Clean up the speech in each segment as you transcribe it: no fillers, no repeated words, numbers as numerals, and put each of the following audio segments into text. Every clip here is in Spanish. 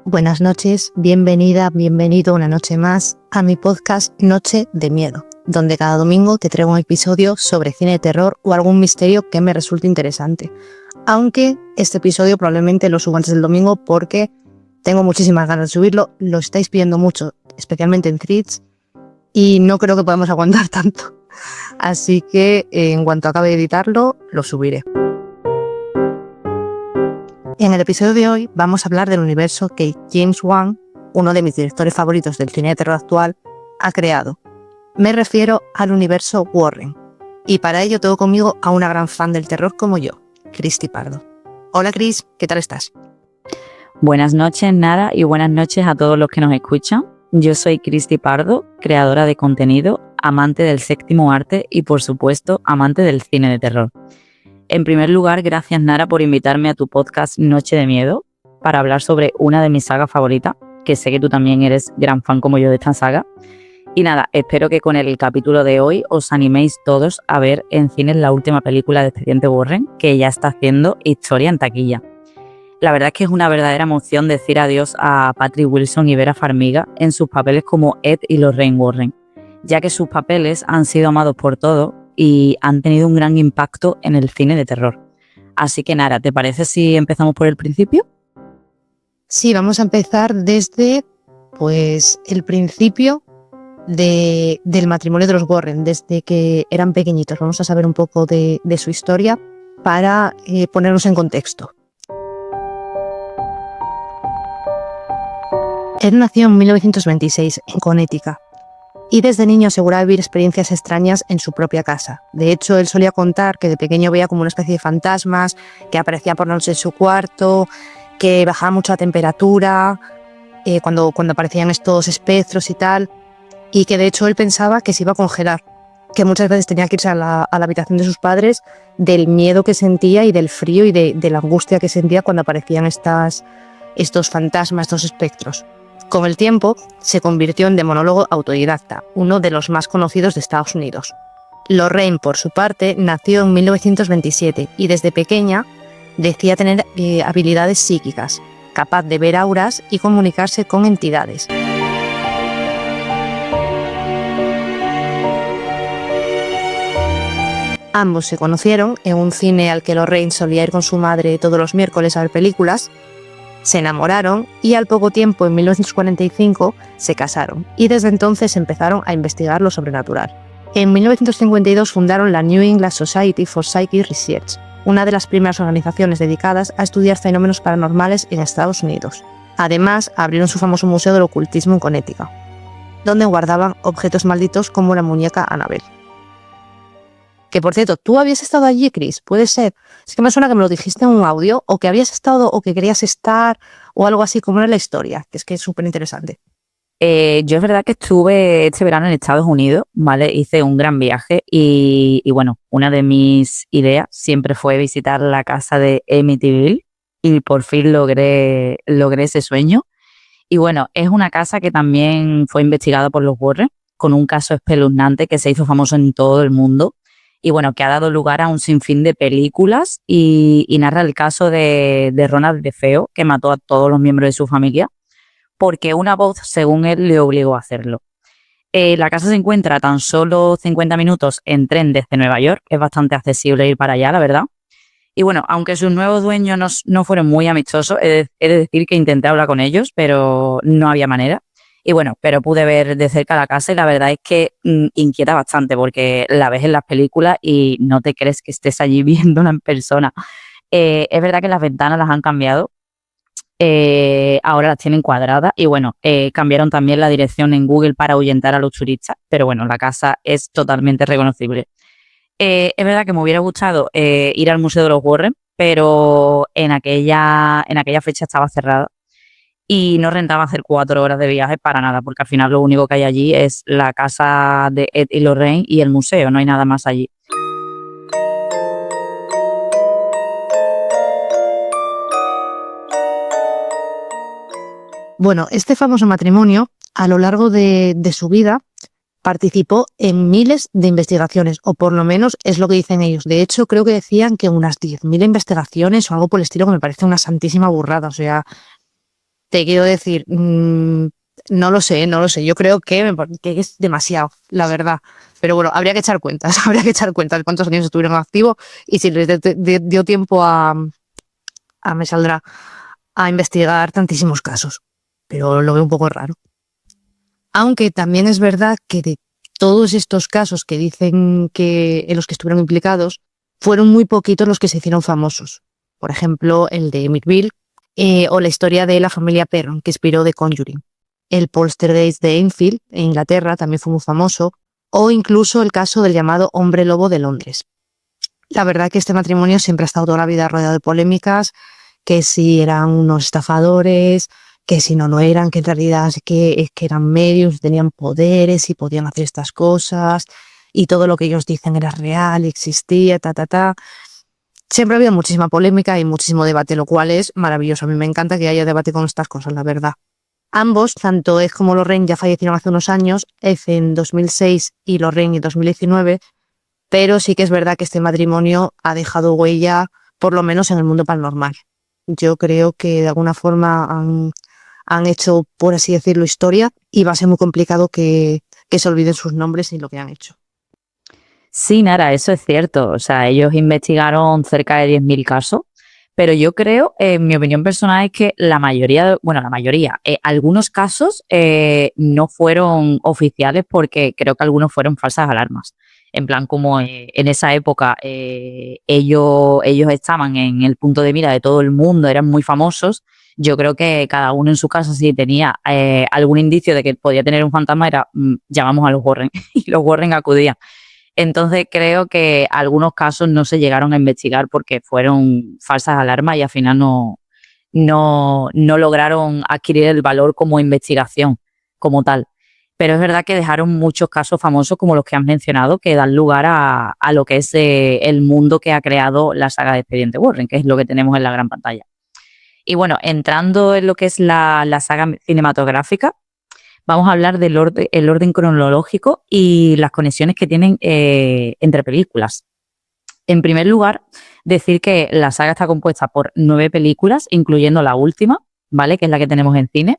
Buenas noches, bienvenida, bienvenido una noche más a mi podcast Noche de Miedo, donde cada domingo te traigo un episodio sobre cine de terror o algún misterio que me resulte interesante. Aunque este episodio probablemente lo subo antes del domingo porque tengo muchísimas ganas de subirlo, lo estáis pidiendo mucho, especialmente en Threads, y no creo que podamos aguantar tanto. Así que en cuanto acabe de editarlo, lo subiré. En el episodio de hoy vamos a hablar del universo que James Wan, uno de mis directores favoritos del cine de terror actual, ha creado. Me refiero al universo Warren. Y para ello tengo conmigo a una gran fan del terror como yo, Cristi Pardo. Hola Cris, ¿qué tal estás? Buenas noches, Nara, y buenas noches a todos los que nos escuchan. Yo soy Cristi Pardo, creadora de contenido, amante del séptimo arte y, por supuesto, amante del cine de terror. En primer lugar, gracias Nara por invitarme a tu podcast Noche de Miedo para hablar sobre una de mis sagas favoritas, que sé que tú también eres gran fan como yo de esta saga. Y nada, espero que con el capítulo de hoy os animéis todos a ver en cines la última película de Expediente Warren, que ya está haciendo historia en taquilla. La verdad es que es una verdadera emoción decir adiós a Patrick Wilson y Vera Farmiga en sus papeles como Ed y Lorraine Warren, ya que sus papeles han sido amados por todos y han tenido un gran impacto en el cine de terror. Así que Nara, ¿te parece si empezamos por el principio? Sí, vamos a empezar desde el principio del matrimonio de los Warren, desde que eran pequeñitos. Vamos a saber un poco de su historia para ponernos en contexto. Ed nació en 1926 en Connecticut y desde niño aseguraba vivir experiencias extrañas en su propia casa. De hecho, él solía contar que de pequeño veía como una especie de fantasmas que aparecían por noche en su cuarto, que bajaba mucho la temperatura cuando aparecían estos espectros y tal, y que de hecho él pensaba que se iba a congelar, que muchas veces tenía que irse a la habitación de sus padres del miedo que sentía y del frío y de la angustia que sentía cuando aparecían estos fantasmas, estos espectros. Con el tiempo, se convirtió en demonólogo autodidacta, uno de los más conocidos de Estados Unidos. Lorraine, por su parte, nació en 1927 y desde pequeña decía tener habilidades psíquicas, capaz de ver auras y comunicarse con entidades. Ambos se conocieron en un cine al que Lorraine solía ir con su madre todos los miércoles a ver películas. Se enamoraron y al poco tiempo, en 1945, se casaron y desde entonces empezaron a investigar lo sobrenatural. En 1952 fundaron la New England Society for Psychic Research, una de las primeras organizaciones dedicadas a estudiar fenómenos paranormales en Estados Unidos. Además, abrieron su famoso Museo del Ocultismo en Connecticut, donde guardaban objetos malditos como la muñeca Annabelle. Que por cierto, ¿tú habías estado allí, Cris? ¿Puede ser? Es que me suena que me lo dijiste en un audio, o que habías estado, o que querías estar, o algo así, como era la historia, que es súper interesante. Yo es verdad que estuve este verano en Estados Unidos, ¿vale? Hice un gran viaje y bueno, una de mis ideas siempre fue visitar la casa de Amityville y por fin logré ese sueño. Y bueno, es una casa que también fue investigada por los Warren, con un caso espeluznante que se hizo famoso en todo el mundo. Y bueno, que ha dado lugar a un sinfín de películas y narra el caso de Ronald DeFeo, que mató a todos los miembros de su familia, porque una voz, según él, le obligó a hacerlo. La casa se encuentra a tan solo 50 minutos en tren desde Nueva York, es bastante accesible ir para allá, la verdad. Y bueno, aunque sus nuevos dueños no fueron muy amistosos, he de decir que intenté hablar con ellos, pero no había manera. Y bueno, pero pude ver de cerca la casa y la verdad es que inquieta bastante porque la ves en las películas y no te crees que estés allí viéndola en persona. Es verdad que las ventanas las han cambiado, ahora las tienen cuadradas y bueno, cambiaron también la dirección en Google para ahuyentar a los turistas, pero bueno, la casa es totalmente reconocible. Es verdad que me hubiera gustado ir al Museo de los Warren, pero en aquella fecha estaba cerrada. Y no rentaba hacer 4 horas de viaje para nada, porque al final lo único que hay allí es la casa de Ed y Lorraine y el museo, no hay nada más allí. Bueno, este famoso matrimonio, a lo largo de su vida, participó en miles de investigaciones, o por lo menos es lo que dicen ellos. De hecho, creo que decían que unas 10.000 investigaciones o algo por el estilo, que me parece una santísima burrada. O sea, te quiero decir, no lo sé. Yo creo que es demasiado, la verdad. Pero bueno, habría que echar cuentas, de cuántos años estuvieron activos y si les dio tiempo me saldrá, a investigar tantísimos casos. Pero lo veo un poco raro. Aunque también es verdad que de todos estos casos que dicen que en los que estuvieron implicados, fueron muy poquitos los que se hicieron famosos. Por ejemplo, el de Amityville, o la historia de la familia Perron, que inspiró The Conjuring. El Poltergeist de Enfield, en Inglaterra, también fue muy famoso, o incluso el caso del llamado Hombre Lobo de Londres. La verdad que este matrimonio siempre ha estado toda la vida rodeado de polémicas, que si eran unos estafadores, que si no eran, que en realidad es que eran medios, tenían poderes y podían hacer estas cosas, y todo lo que ellos dicen era real, existía, Siempre ha habido muchísima polémica y muchísimo debate, lo cual es maravilloso. A mí me encanta que haya debate con estas cosas, la verdad. Ambos, tanto Ed como Lorraine, ya fallecieron hace unos años, Ed en 2006 y Lorraine en 2019, pero sí que es verdad que este matrimonio ha dejado huella, por lo menos en el mundo paranormal. Yo creo que de alguna forma han hecho, por así decirlo, historia, y va a ser muy complicado que se olviden sus nombres y lo que han hecho. Sí, Nara, eso es cierto. O sea, ellos investigaron cerca de 10.000 casos, pero yo creo, en mi opinión personal, es que algunos casos no fueron oficiales porque creo que algunos fueron falsas alarmas. En plan, como en esa época ellos estaban en el punto de mira de todo el mundo, eran muy famosos. Yo creo que cada uno en su casa, si tenía algún indicio de que podía tener un fantasma, era llamamos a los Warren y los Warren acudían. Entonces creo que algunos casos no se llegaron a investigar porque fueron falsas alarmas y al final no lograron adquirir el valor como investigación como tal. Pero es verdad que dejaron muchos casos famosos como los que has mencionado que dan lugar a lo que es el mundo que ha creado la saga de Expediente Warren, que es lo que tenemos en la gran pantalla. Y bueno, entrando en lo que es la saga cinematográfica, vamos a hablar del el orden cronológico y las conexiones que tienen entre películas. En primer lugar, decir que la saga está compuesta por 9 películas, incluyendo la última, ¿vale? Que es la que tenemos en cine.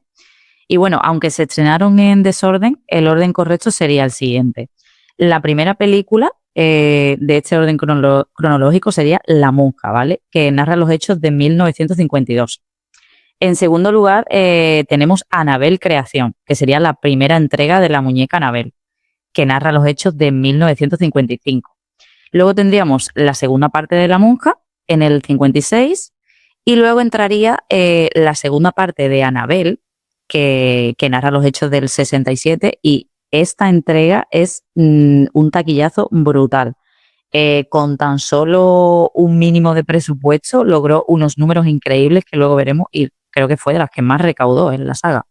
Y bueno, aunque se estrenaron en desorden, el orden correcto sería el siguiente. La primera película de este orden cronológico sería La Monja, ¿vale? Que narra los hechos de 1952. En segundo lugar, tenemos Annabelle Creación, que sería la primera entrega de la muñeca Annabelle, que narra los hechos de 1955. Luego tendríamos la segunda parte de La Monja, en el 56, y luego entraría la segunda parte de Annabelle, que narra los hechos del 67, y esta entrega es un taquillazo brutal. Con tan solo un mínimo de presupuesto, logró unos números increíbles que luego veremos y creo que fue de las que más recaudó en la saga.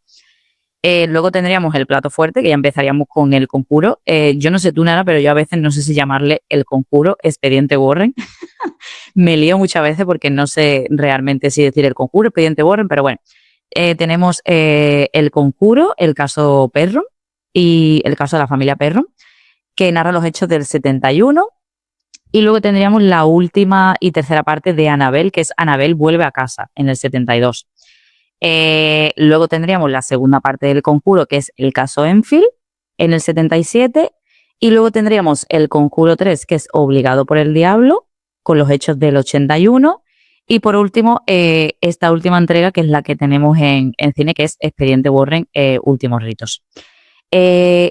Luego tendríamos el plato fuerte, que ya empezaríamos con El Conjuro. Yo no sé tú, Nara, pero yo a veces no sé si llamarle El Conjuro, Expediente Warren. Me lío muchas veces porque no sé realmente si decir El Conjuro, Expediente Warren, pero bueno. Tenemos El Conjuro, el caso Perron y el caso de la familia Perron, que narra los hechos del 71. Y luego tendríamos la última y tercera parte de Annabelle, que es Annabelle vuelve a casa, en el 72. Luego tendríamos la segunda parte del Conjuro, que es el caso Enfield, en el 77. Y luego tendríamos el Conjuro 3, que es Obligado por el Diablo, con los hechos del 81. Y por último, esta última entrega, que es la que tenemos en cine, que es Expediente Warren, Últimos Ritos.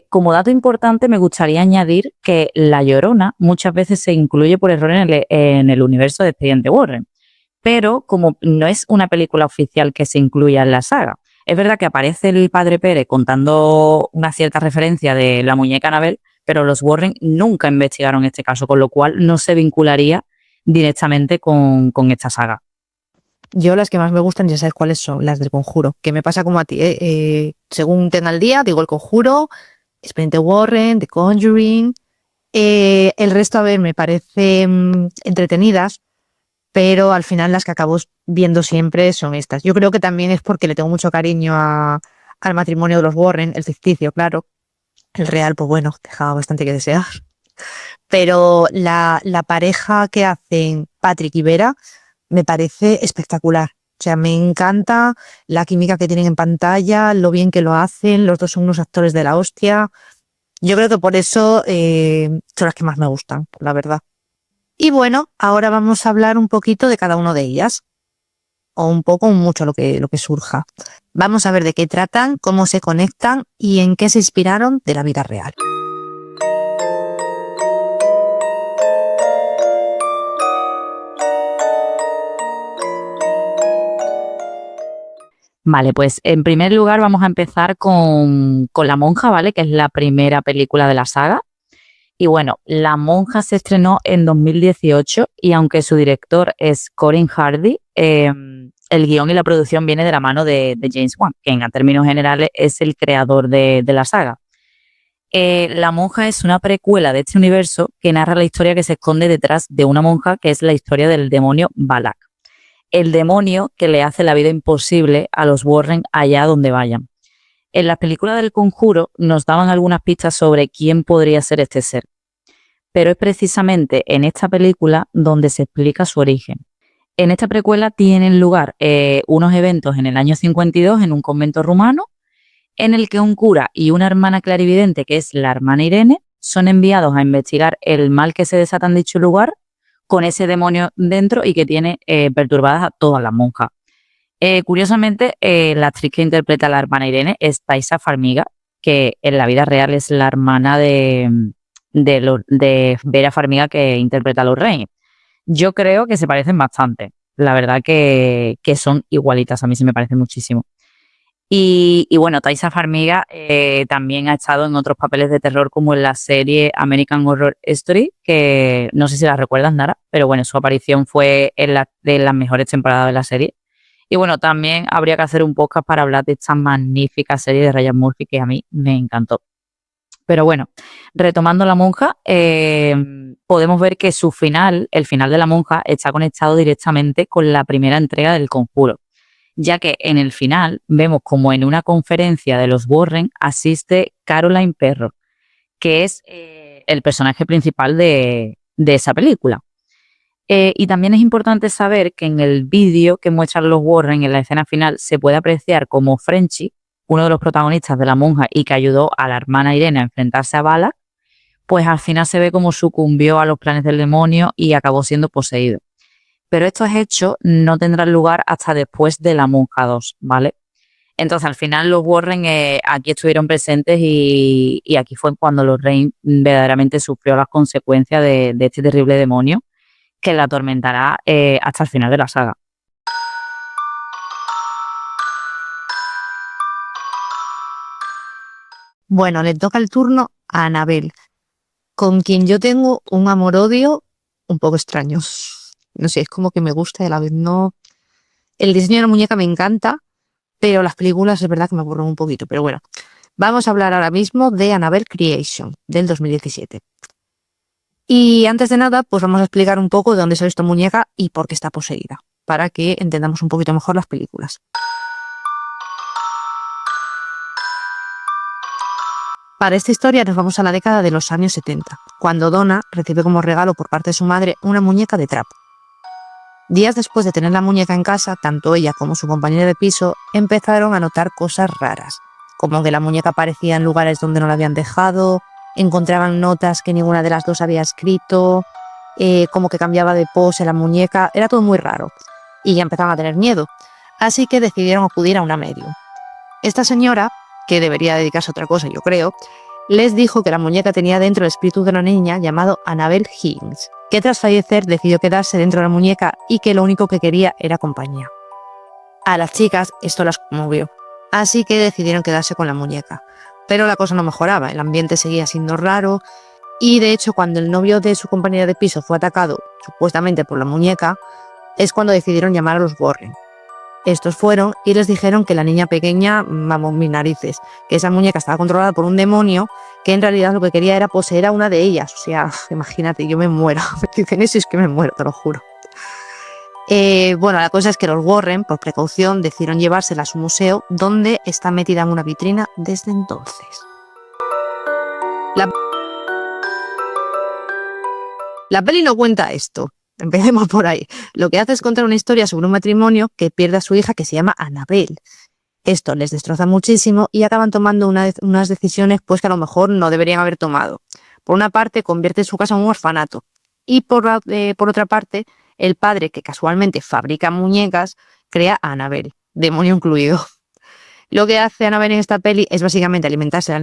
Como dato importante, me gustaría añadir que La Llorona muchas veces se incluye por error en el universo de Expediente Warren, pero como no es una película oficial que se incluya en la saga, es verdad que aparece el padre Pérez contando una cierta referencia de la muñeca Annabelle, pero los Warren nunca investigaron este caso, con lo cual no se vincularía directamente con esta saga. Yo las que más me gustan ya sabes cuáles son, las del Conjuro, que me pasa como a ti, según tenga el día, digo El Conjuro, Expediente Warren, The Conjuring. El resto, a ver, me parecen entretenidas, pero al final las que acabo viendo siempre son estas. Yo creo que también es porque le tengo mucho cariño al matrimonio de los Warren, el ficticio, claro. El real, pues bueno, dejaba bastante que desear. Pero la pareja que hacen Patrick y Vera me parece espectacular. O sea, me encanta la química que tienen en pantalla, lo bien que lo hacen, los dos son unos actores de la hostia. Yo creo que por eso son las que más me gustan, la verdad. Y bueno, ahora vamos a hablar un poquito de cada una de ellas, o un poco, un mucho, lo que surja. Vamos a ver de qué tratan, cómo se conectan y en qué se inspiraron de la vida real. Vale, pues en primer lugar vamos a empezar con La Monja, ¿vale? Que es la primera película de la saga. Y bueno, La Monja se estrenó en 2018 y aunque su director es Corin Hardy, el guión y la producción viene de la mano de James Wan, que en términos generales es el creador de la saga. La Monja es una precuela de este universo que narra la historia que se esconde detrás de una monja, que es la historia del demonio Balak. El demonio que le hace la vida imposible a los Warren allá donde vayan. En las películas del Conjuro nos daban algunas pistas sobre quién podría ser este ser, pero es precisamente en esta película donde se explica su origen. En esta precuela tienen lugar unos eventos en el año 52 en un convento rumano, en el que un cura y una hermana clarividente, que es la hermana Irene, son enviados a investigar el mal que se desata en dicho lugar con ese demonio dentro y que tiene perturbadas a todas las monjas. Curiosamente, la actriz que interpreta a la hermana Irene es Taissa Farmiga, que en la vida real es la hermana de Vera Farmiga, que interpreta a Lorraine. Yo creo que se parecen bastante. La verdad que son igualitas, a mí sí me parece muchísimo. Y bueno, Taissa Farmiga también ha estado en otros papeles de terror como en la serie American Horror Story, que no sé si la recuerdas, Nara, pero bueno, su aparición fue de las mejores temporadas de la serie. Y bueno, también habría que hacer un podcast para hablar de esta magnífica serie de Ryan Murphy que a mí me encantó. Pero bueno, retomando La Monja, podemos ver que su final, el final de La Monja, está conectado directamente con la primera entrega del Conjuro, ya que en el final vemos como en una conferencia de los Warren asiste Caroline Perro, que es el personaje principal de esa película. Y también es importante saber que en el vídeo que muestran los Warren en la escena final se puede apreciar como Frenchy, uno de los protagonistas de La Monja y que ayudó a la hermana Irene a enfrentarse a Balak, pues al final se ve como sucumbió a los planes del demonio y acabó siendo poseído. Pero estos hechos no tendrán lugar hasta después de La Monja 2, ¿vale? Entonces, al final los Warren aquí estuvieron presentes y aquí fue cuando Lorraine verdaderamente sufrió las consecuencias de este terrible demonio que la atormentará hasta el final de la saga. Bueno, le toca el turno a Annabelle, con quien yo tengo un amor-odio un poco extraño. No sé, es como que me gusta y a la vez no. El diseño de la muñeca me encanta, pero las películas es verdad que me aburren un poquito. Pero bueno, vamos a hablar ahora mismo de Annabelle Creation, del 2017. Y antes de nada, pues vamos a explicar un poco de dónde sale esta muñeca y por qué está poseída, para que entendamos un poquito mejor las películas. Para esta historia nos vamos a la década de los años 70, cuando Donna recibe como regalo por parte de su madre una muñeca de trapo. Días después de tener la muñeca en casa, tanto ella como su compañera de piso empezaron a notar cosas raras, como que la muñeca aparecía en lugares donde no la habían dejado, encontraban notas que ninguna de las dos había escrito, como que cambiaba de pose la muñeca, era todo muy raro, y ya empezaban a tener miedo, así que decidieron acudir a una medium. Esta señora, que debería dedicarse a otra cosa, yo creo, les dijo que la muñeca tenía dentro el espíritu de una niña llamado Annabelle Higgins, que tras fallecer decidió quedarse dentro de la muñeca y que lo único que quería era compañía. A las chicas esto las conmovió, así que decidieron quedarse con la muñeca. Pero la cosa no mejoraba, el ambiente seguía siendo raro y de hecho cuando el novio de su compañera de piso fue atacado, supuestamente por la muñeca, es cuando decidieron llamar a los Warren. Estos fueron y les dijeron que la niña pequeña, vamos, mis narices, que esa muñeca estaba controlada por un demonio que en realidad lo que quería era poseer a una de ellas. O sea, imagínate, yo me muero. Me dicen eso y es que me muero, te lo juro. Bueno, la cosa es que los Warren, por precaución, decidieron llevársela a su museo, donde está metida en una vitrina desde entonces. La peli no cuenta esto, Empecemos por ahí. Lo que hace es contar una historia sobre un matrimonio que pierde a su hija, que se llama Annabelle. Esto les destroza muchísimo y acaban tomando unas decisiones pues que a lo mejor no deberían haber tomado. Por una parte, convierte su casa en un orfanato. Y por otra parte, el padre, que casualmente fabrica muñecas, crea a Annabelle, demonio incluido. Lo que hace Annabelle en esta peli es básicamente alimentarse de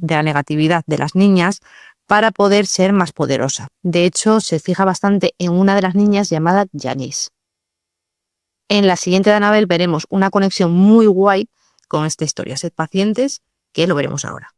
la negatividad de las niñas para poder ser más poderosa. De hecho, se fija bastante en una de las niñas llamada Janice. En la siguiente de Annabelle veremos una conexión muy guay con esta historia. Sed pacientes, que lo veremos ahora.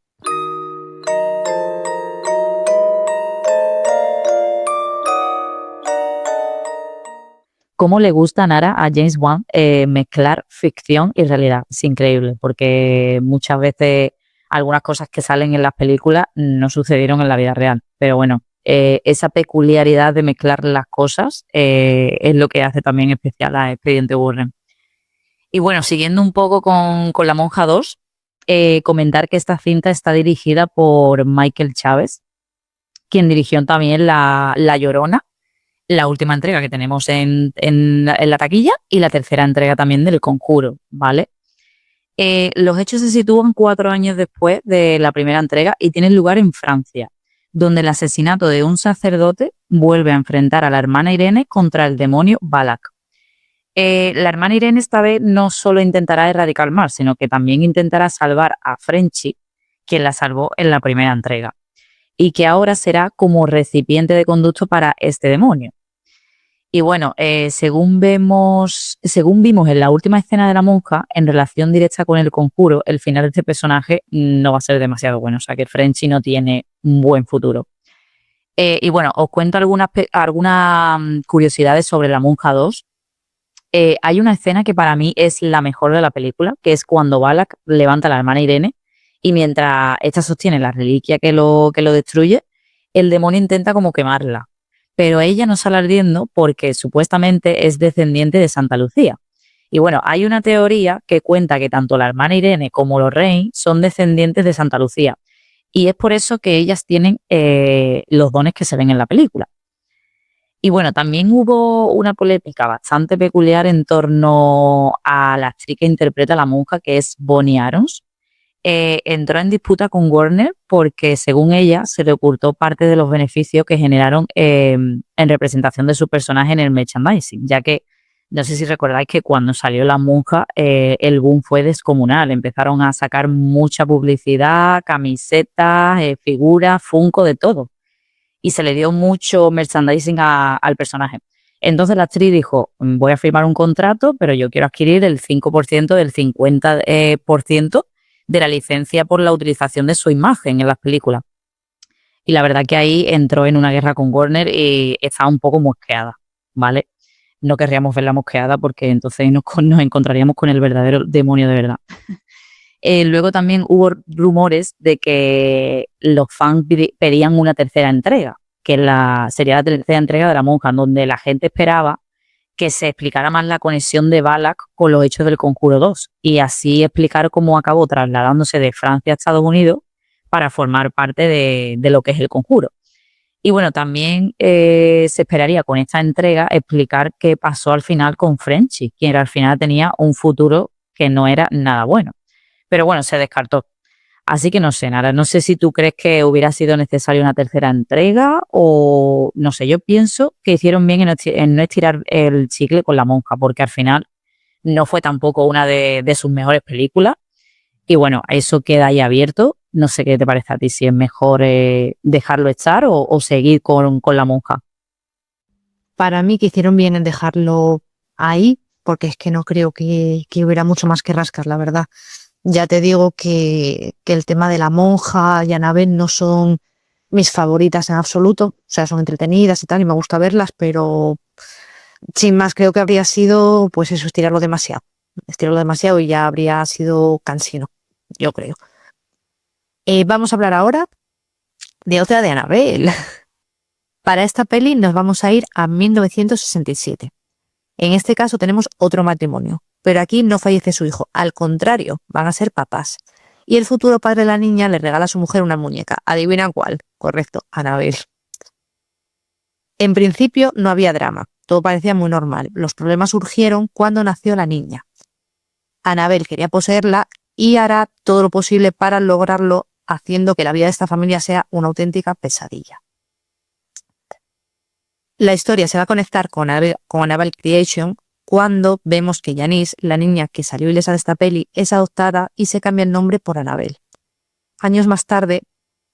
¿Cómo le gusta a Nara, a James Wan, mezclar ficción y realidad? Es increíble, porque muchas veces algunas cosas que salen en las películas no sucedieron en la vida real. Pero bueno, esa peculiaridad de mezclar las cosas es lo que hace también especial a Expediente Warren. Y bueno, siguiendo un poco con La Monja 2, comentar que esta cinta está dirigida por Michael Chávez, quien dirigió también La Llorona, la última entrega que tenemos en la taquilla, y la tercera entrega también del Conjuro, ¿vale? Los hechos se sitúan 4 años después de la primera entrega y tienen lugar en Francia, donde el asesinato de un sacerdote vuelve a enfrentar a la hermana Irene contra el demonio Balak. La hermana Irene esta vez no solo intentará erradicar el mal, sino que también intentará salvar a Frenchy, quien la salvó en la primera entrega, y que ahora será como recipiente de conducto para este demonio. Y bueno, según vimos en la última escena de La Monja, en relación directa con el Conjuro, el final de este personaje no va a ser demasiado bueno, o sea que Frenchy no tiene un buen futuro. Y bueno, os cuento algunas curiosidades sobre La Monja 2. Hay una escena que para mí es la mejor de la película, que es cuando Balak levanta a la hermana Irene y mientras esta sostiene la reliquia que lo destruye, el demonio intenta como quemarla. Pero ella no sale ardiendo porque supuestamente es descendiente de Santa Lucía. Y bueno, hay una teoría que cuenta que tanto la hermana Irene como Lorraine son descendientes de Santa Lucía. Y es por eso que ellas tienen los dones que se ven en la película. Y bueno, también hubo una polémica bastante peculiar en torno a la actriz que interpreta a la monja, que es Bonnie Arons. Entró en disputa con Warner porque, según ella, se le ocultó parte de los beneficios que generaron en representación de su personaje en el merchandising, ya que, no sé si recordáis que cuando salió La Monja, el boom fue descomunal. Empezaron a sacar mucha publicidad, camisetas, figuras, Funko, de todo. Y se le dio mucho merchandising al personaje. Entonces la actriz dijo, voy a firmar un contrato, pero yo quiero adquirir el 5% del 50% de la licencia por la utilización de su imagen en las películas. Y la verdad que ahí entró en una guerra con Warner y estaba un poco mosqueada, ¿vale? No querríamos verla mosqueada porque entonces nos encontraríamos con el verdadero demonio de verdad. Luego también hubo rumores de que los fans pedían una tercera entrega, que sería la tercera entrega de La Monja, donde la gente esperaba que se explicara más la conexión de Balak con los hechos del Conjuro 2 y así explicar cómo acabó trasladándose de Francia a Estados Unidos para formar parte de lo que es el Conjuro. Y bueno, también se esperaría con esta entrega explicar qué pasó al final con Frenchy, quien al final tenía un futuro que no era nada bueno. Pero bueno, se descartó. Así que no sé, Nara, no sé si tú crees que hubiera sido necesaria una tercera entrega o no sé, yo pienso que hicieron bien en no estirar el chicle con La Monja, porque al final no fue tampoco una de sus mejores películas y bueno, eso queda ahí abierto. No sé qué te parece a ti, si es mejor dejarlo estar o seguir con La Monja. Para mí que hicieron bien en dejarlo ahí, porque es que no creo que hubiera mucho más que rascar, la verdad. Ya te digo que el tema de La Monja y Annabelle no son mis favoritas en absoluto. O sea, son entretenidas y tal, y me gusta verlas, pero sin más creo que habría sido, pues eso, estirarlo demasiado. Estirarlo demasiado y ya habría sido cansino, yo creo. Vamos a hablar ahora de otra de Annabelle. Para esta peli nos vamos a ir a 1967. En este caso tenemos otro matrimonio, pero aquí no fallece su hijo, al contrario, van a ser papás. Y el futuro padre de la niña le regala a su mujer una muñeca. ¿Adivina cuál? Correcto, Annabelle. En principio no había drama, todo parecía muy normal. Los problemas surgieron cuando nació la niña. Annabelle quería poseerla y hará todo lo posible para lograrlo, haciendo que la vida de esta familia sea una auténtica pesadilla. La historia se va a conectar con Annabelle Creation cuando vemos que Janice, la niña que salió ilesa de esta peli, es adoptada y se cambia el nombre por Annabelle. Años más tarde,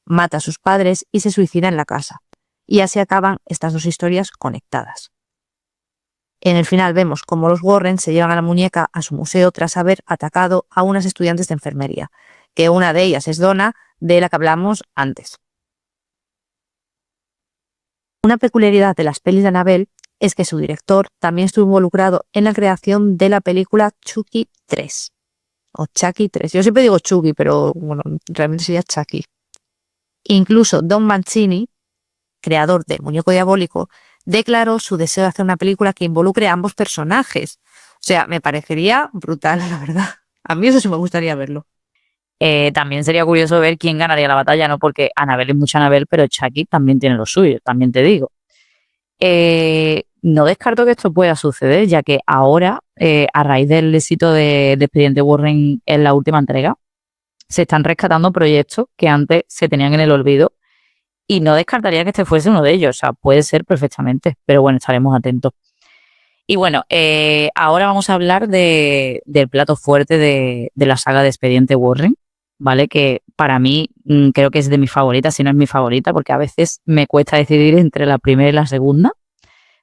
mata a sus padres y se suicida en la casa. Y así acaban estas dos historias conectadas. En el final vemos cómo los Warren se llevan a la muñeca a su museo tras haber atacado a unas estudiantes de enfermería, que una de ellas es Donna, de la que hablamos antes. Una peculiaridad de las pelis de Annabelle es que su director también estuvo involucrado en la creación de la película Chucky 3. O Chucky 3. Yo siempre digo Chucky, pero bueno, realmente sería Chucky. Incluso Don Mancini, creador del Muñeco Diabólico, declaró su deseo de hacer una película que involucre a ambos personajes. O sea, me parecería brutal, la verdad. A mí eso sí me gustaría verlo. También sería curioso ver quién ganaría la batalla, ¿no? Porque Annabelle es mucha Annabelle, pero Chucky también tiene lo suyo, también te digo. No descarto que esto pueda suceder, ya que ahora, a raíz del éxito de Expediente Warren en la última entrega, se están rescatando proyectos que antes se tenían en el olvido y no descartaría que este fuese uno de ellos. O sea, puede ser perfectamente, pero bueno, estaremos atentos. Y bueno, ahora vamos a hablar del plato fuerte de la saga de Expediente Warren, ¿vale? Que para mí creo que es de mis favoritas, si no es mi favorita, porque a veces me cuesta decidir entre la primera y la segunda.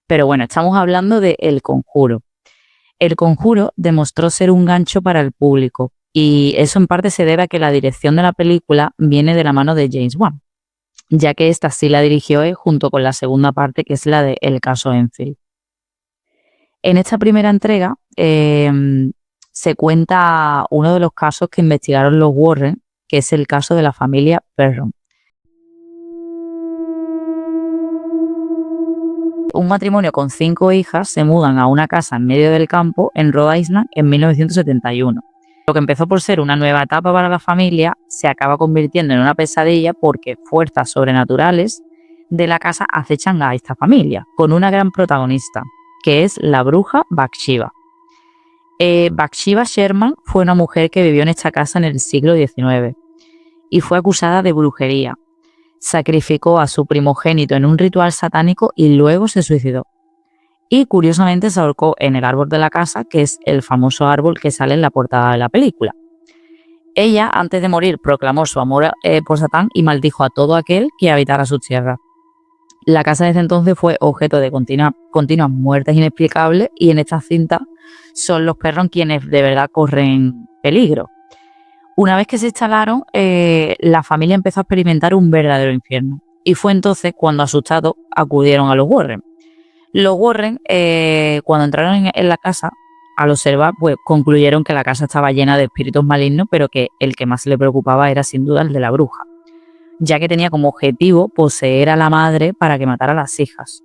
Pero bueno, estamos hablando de El Conjuro. El Conjuro demostró ser un gancho para el público y eso en parte se debe a que la dirección de la película viene de la mano de James Wan, ya que esta sí la dirigió él junto con la segunda parte, que es la de El caso Enfield. En esta primera entrega se cuenta uno de los casos que investigaron los Warren, que es el caso de la familia Perron. Un matrimonio con 5 hijas se mudan a una casa en medio del campo en Rhode Island en 1971. Lo que empezó por ser una nueva etapa para la familia se acaba convirtiendo en una pesadilla porque fuerzas sobrenaturales de la casa acechan a esta familia, con una gran protagonista, que es la bruja Bathsheba. Bathsheba Sherman fue una mujer que vivió en esta casa en el siglo XIX y fue acusada de brujería. Sacrificó a su primogénito en un ritual satánico y luego se suicidó. Y curiosamente se ahorcó en el árbol de la casa, que es el famoso árbol que sale en la portada de la película. Ella, antes de morir, proclamó su amor por Satán y maldijo a todo aquel que habitara su tierra. La casa desde entonces fue objeto de continuas muertes inexplicables y en esta cinta son los Perron quienes de verdad corren peligro. Una vez que se instalaron, la familia empezó a experimentar un verdadero infierno. Y fue entonces cuando, asustados, acudieron a los Warren. Los Warren, cuando entraron en la casa, al observar, pues concluyeron que la casa estaba llena de espíritus malignos, pero que el que más le preocupaba era sin duda el de la bruja, ya que tenía como objetivo poseer a la madre para que matara a las hijas.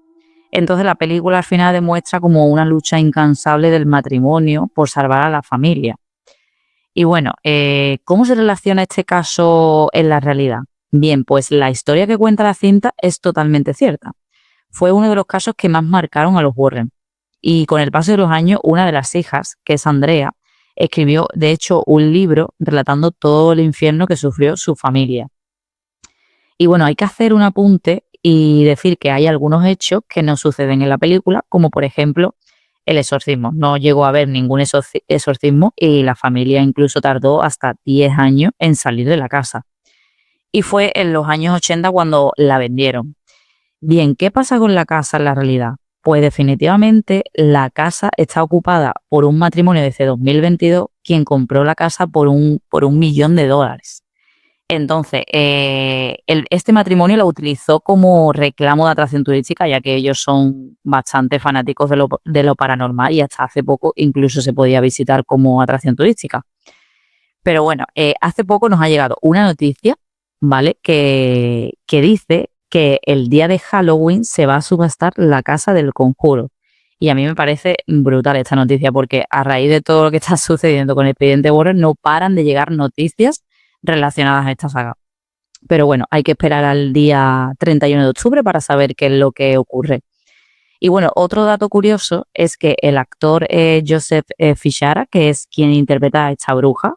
Entonces la película al final demuestra como una lucha incansable del matrimonio por salvar a la familia. Y bueno, ¿cómo se relaciona este caso en la realidad? Bien, pues la historia que cuenta la cinta es totalmente cierta. Fue uno de los casos que más marcaron a los Warren. Y con el paso de los años, una de las hijas, que es Andrea, escribió de hecho un libro relatando todo el infierno que sufrió su familia. Y bueno, hay que hacer un apunte y decir que hay algunos hechos que no suceden en la película, como por ejemplo el exorcismo. No llegó a haber ningún exorcismo y la familia incluso tardó hasta 10 años en salir de la casa. Y fue en los años 80 cuando la vendieron. Bien, ¿qué pasa con la casa en la realidad? Pues definitivamente la casa está ocupada por un matrimonio desde 2022, quien compró la casa por un $1.000.000. Entonces, este matrimonio lo utilizó como reclamo de atracción turística, ya que ellos son bastante fanáticos de lo paranormal y hasta hace poco incluso se podía visitar como atracción turística. Pero bueno, hace poco nos ha llegado una noticia, ¿vale? Que dice que el día de Halloween se va a subastar la casa del Conjuro. Y a mí me parece brutal esta noticia porque a raíz de todo lo que está sucediendo con el Expediente Warren no paran de llegar noticias relacionadas a esta saga. Pero bueno, hay que esperar al día 31 de octubre para saber qué es lo que ocurre. Y bueno, otro dato curioso es que el actor Joseph Fischara, que es quien interpreta a esta bruja,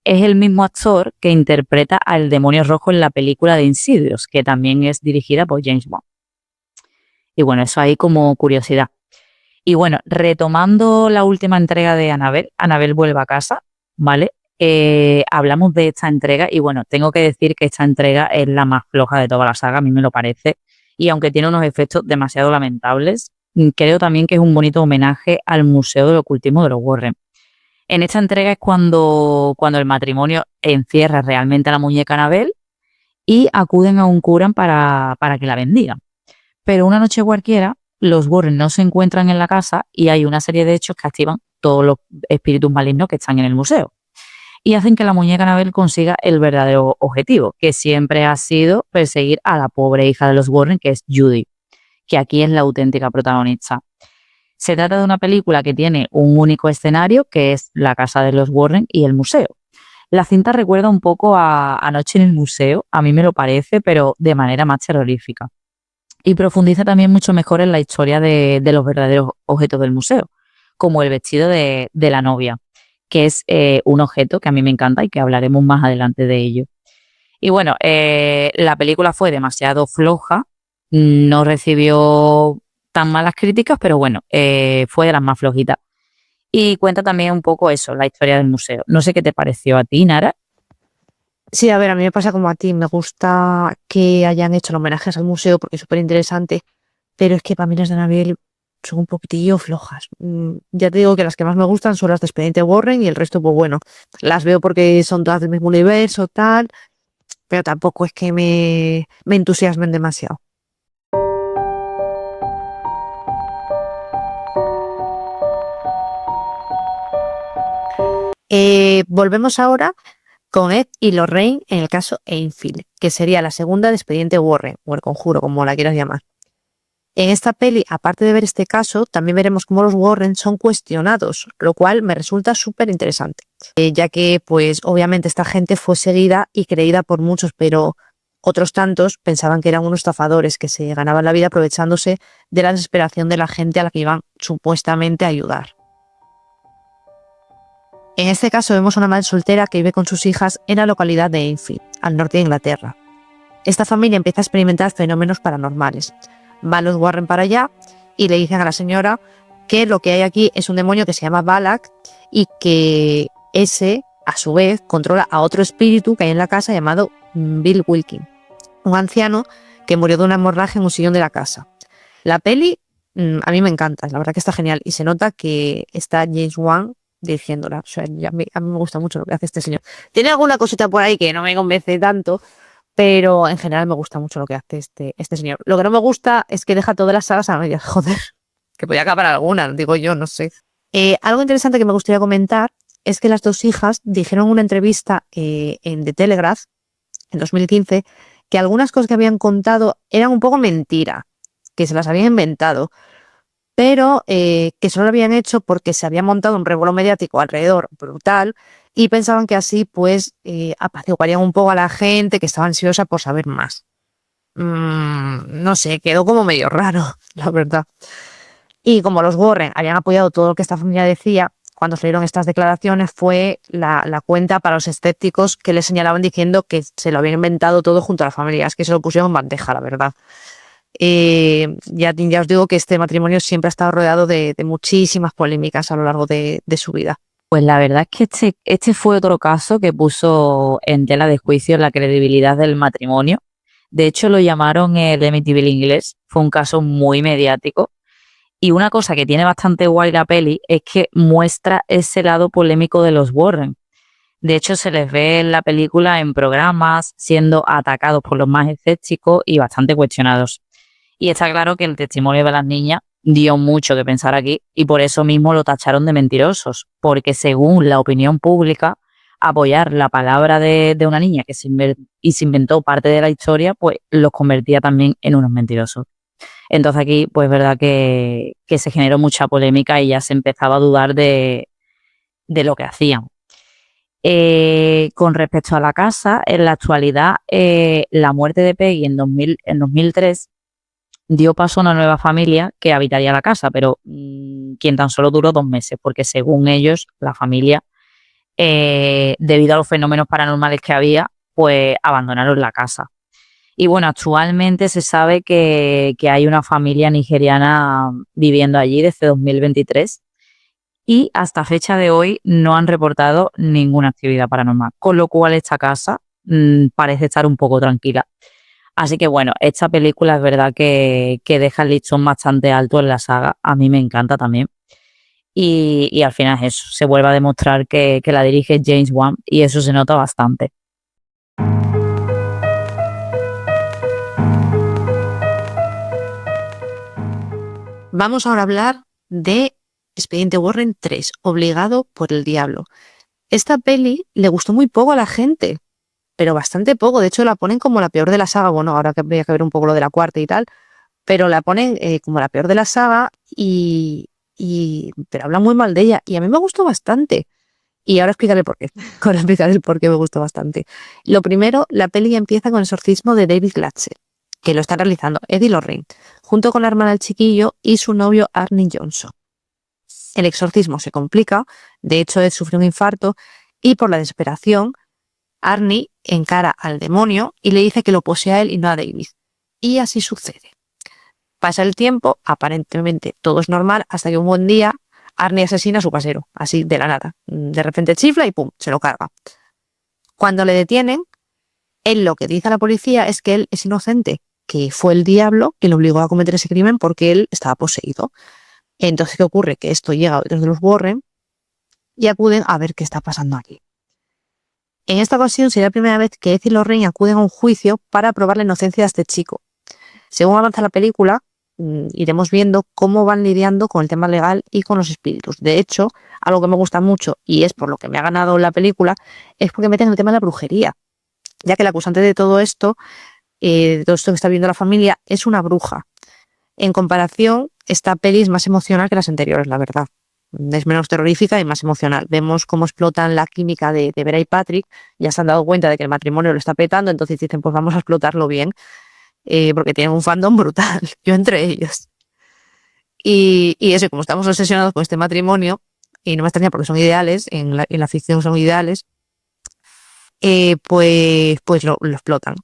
es el mismo actor que interpreta al demonio rojo en la película de Insidious, que también es dirigida por James Wan. Y bueno, eso ahí como curiosidad. Y bueno, retomando la última entrega de Annabelle, Annabelle vuelve a casa, ¿vale? Hablamos de esta entrega y bueno, tengo que decir que esta entrega es la más floja de toda la saga, a mí me lo parece. Y aunque tiene unos efectos demasiado lamentables, creo también que es un bonito homenaje al Museo del Ocultismo de los Warren. En esta entrega es cuando el matrimonio encierra realmente a la muñeca Annabelle y acuden a un cura para que la bendiga. Pero una noche cualquiera, los Warren no se encuentran en la casa y hay una serie de hechos que activan todos los espíritus malignos que están en el museo. Y hacen que la muñeca Annabelle consiga el verdadero objetivo, que siempre ha sido perseguir a la pobre hija de los Warren, que es Judy, que aquí es la auténtica protagonista. Se trata de una película que tiene un único escenario, que es la casa de los Warren y el museo. La cinta recuerda un poco a Anoche en el museo, a mí me lo parece, pero de manera más terrorífica. Y profundiza también mucho mejor en la historia de los verdaderos objetos del museo, como el vestido de la novia, que es un objeto que a mí me encanta y que hablaremos más adelante de ello. Y bueno, la película fue demasiado floja, no recibió tan malas críticas, pero bueno, fue de las más flojitas. Y cuenta también un poco eso, la historia del museo. No sé qué te pareció a ti, Nara. Sí, a ver, a mí me pasa como a ti, me gusta que hayan hecho los homenajes al museo porque es súper interesante, pero es que para mí las de Annabelle son un poquitillo flojas. Ya te digo que las que más me gustan son las de Expediente Warren y el resto, pues bueno, las veo porque son todas del mismo universo, tal, pero tampoco es que me entusiasmen demasiado. Volvemos ahora con Ed y Lorraine en el caso Enfield, que sería la segunda de Expediente Warren, o El Conjuro, como la quieras llamar. En esta peli, aparte de ver este caso, también veremos cómo los Warren son cuestionados, lo cual me resulta súper interesante, ya que, pues, obviamente esta gente fue seguida y creída por muchos, pero otros tantos pensaban que eran unos estafadores que se ganaban la vida aprovechándose de la desesperación de la gente a la que iban supuestamente a ayudar. En este caso vemos a una madre soltera que vive con sus hijas en la localidad de Enfield, al norte de Inglaterra. Esta familia empieza a experimentar fenómenos paranormales. Van los Warren para allá y le dicen a la señora que lo que hay aquí es un demonio que se llama Balak y que ese, a su vez, controla a otro espíritu que hay en la casa llamado Bill Wilkin, un anciano que murió de una hemorragia en un sillón de la casa. La peli a mí me encanta, la verdad que está genial y se nota que está James Wan dirigiéndola. O sea, a mí me gusta mucho lo que hace este señor. Tiene alguna cosita por ahí que no me convence tanto, pero en general me gusta mucho lo que hace este señor. Lo que no me gusta es que deja todas las sagas a medias, joder, que podía acabar alguna, digo yo, no sé. Algo interesante que me gustaría comentar es que las dos hijas dijeron en una entrevista en The Telegraph, en 2015, que algunas cosas que habían contado eran un poco mentira, que se las habían inventado, pero que solo lo habían hecho porque se había montado un revuelo mediático alrededor brutal y pensaban que así pues apaciguarían un poco a la gente que estaba ansiosa por saber más. No sé, quedó como medio raro, la verdad. Y como los Warren habían apoyado todo lo que esta familia decía, cuando salieron estas declaraciones fue la cuenta para los escépticos que les señalaban diciendo que se lo habían inventado todo junto a la familia. Es que se lo pusieron en bandeja, la verdad. Ya os digo que este matrimonio siempre ha estado rodeado de muchísimas polémicas a lo largo de su vida. Pues la verdad es que este fue otro caso que puso en tela de juicio la credibilidad del matrimonio. De hecho, lo llamaron el Amityville inglés. Fue un caso muy mediático. Y una cosa que tiene bastante guay la peli es que muestra ese lado polémico de los Warren. De hecho, se les ve en la película en programas siendo atacados por los más escépticos y bastante cuestionados. Y está claro que el testimonio de las niñas dio mucho que pensar aquí y por eso mismo lo tacharon de mentirosos, porque según la opinión pública, apoyar la palabra de una niña que se inventó parte de la historia, pues los convertía también en unos mentirosos. Entonces aquí, pues es verdad que se generó mucha polémica y ya se empezaba a dudar de lo que hacían. Con respecto a la casa, en la actualidad, la muerte de Peggy en 2003 dio paso a una nueva familia que habitaría la casa, pero quien tan solo duró 2 meses, porque según ellos, la familia, debido a los fenómenos paranormales que había, pues abandonaron la casa. Y bueno, actualmente se sabe que hay una familia nigeriana viviendo allí desde 2023 y hasta fecha de hoy no han reportado ninguna actividad paranormal, con lo cual esta casa parece estar un poco tranquila. Así que bueno, esta película es verdad que deja el listón bastante alto en la saga. A mí me encanta también. Y al final es eso, se vuelve a demostrar que la dirige James Wan y eso se nota bastante. Vamos ahora a hablar de Expediente Warren 3, Obligado por el Diablo. Esta peli le gustó muy poco a la gente, pero bastante poco. De hecho, la ponen como la peor de la saga. Bueno, ahora que habría que ver un poco lo de la cuarta y tal, pero la ponen como la peor de la saga pero hablan muy mal de ella. Y a mí me gustó bastante. Y ahora explicaré por qué. Ahora explicaré el por qué me gustó bastante. Lo primero, la peli empieza con el exorcismo de David Glatzel, que lo está realizando Eddie Lorraine, junto con la hermana del chiquillo y su novio Arnie Johnson. El exorcismo se complica, de hecho él sufre un infarto y por la desesperación Arnie encara al demonio y le dice que lo posee a él y no a David. Y así sucede. Pasa el tiempo, aparentemente todo es normal, hasta que un buen día Arnie asesina a su casero, así de la nada. De repente chifla y pum, se lo carga. Cuando le detienen, él lo que dice a la policía es que él es inocente, que fue el diablo quien lo obligó a cometer ese crimen porque él estaba poseído. Entonces, ¿qué ocurre? Que esto llega a oídos de los Warren y acuden a ver qué está pasando aquí. En esta ocasión sería la primera vez que Ed y Lorraine acuden a un juicio para probar la inocencia de este chico. Según avanza la película, iremos viendo cómo van lidiando con el tema legal y con los espíritus. De hecho, algo que me gusta mucho, y es por lo que me ha ganado la película, es porque meten el tema de la brujería, ya que la acusante de todo esto que está viendo la familia, es una bruja. En comparación, esta peli es más emocional que las anteriores, la verdad. Es menos terrorífica y más emocional. Vemos cómo explotan la química de Vera y Patrick. Ya se han dado cuenta de que el matrimonio lo está petando, entonces dicen, pues vamos a explotarlo bien, porque tienen un fandom brutal, yo entre ellos. Y eso, como estamos obsesionados con este matrimonio, y no me extraña porque son ideales, en la ficción son ideales, pues lo explotan,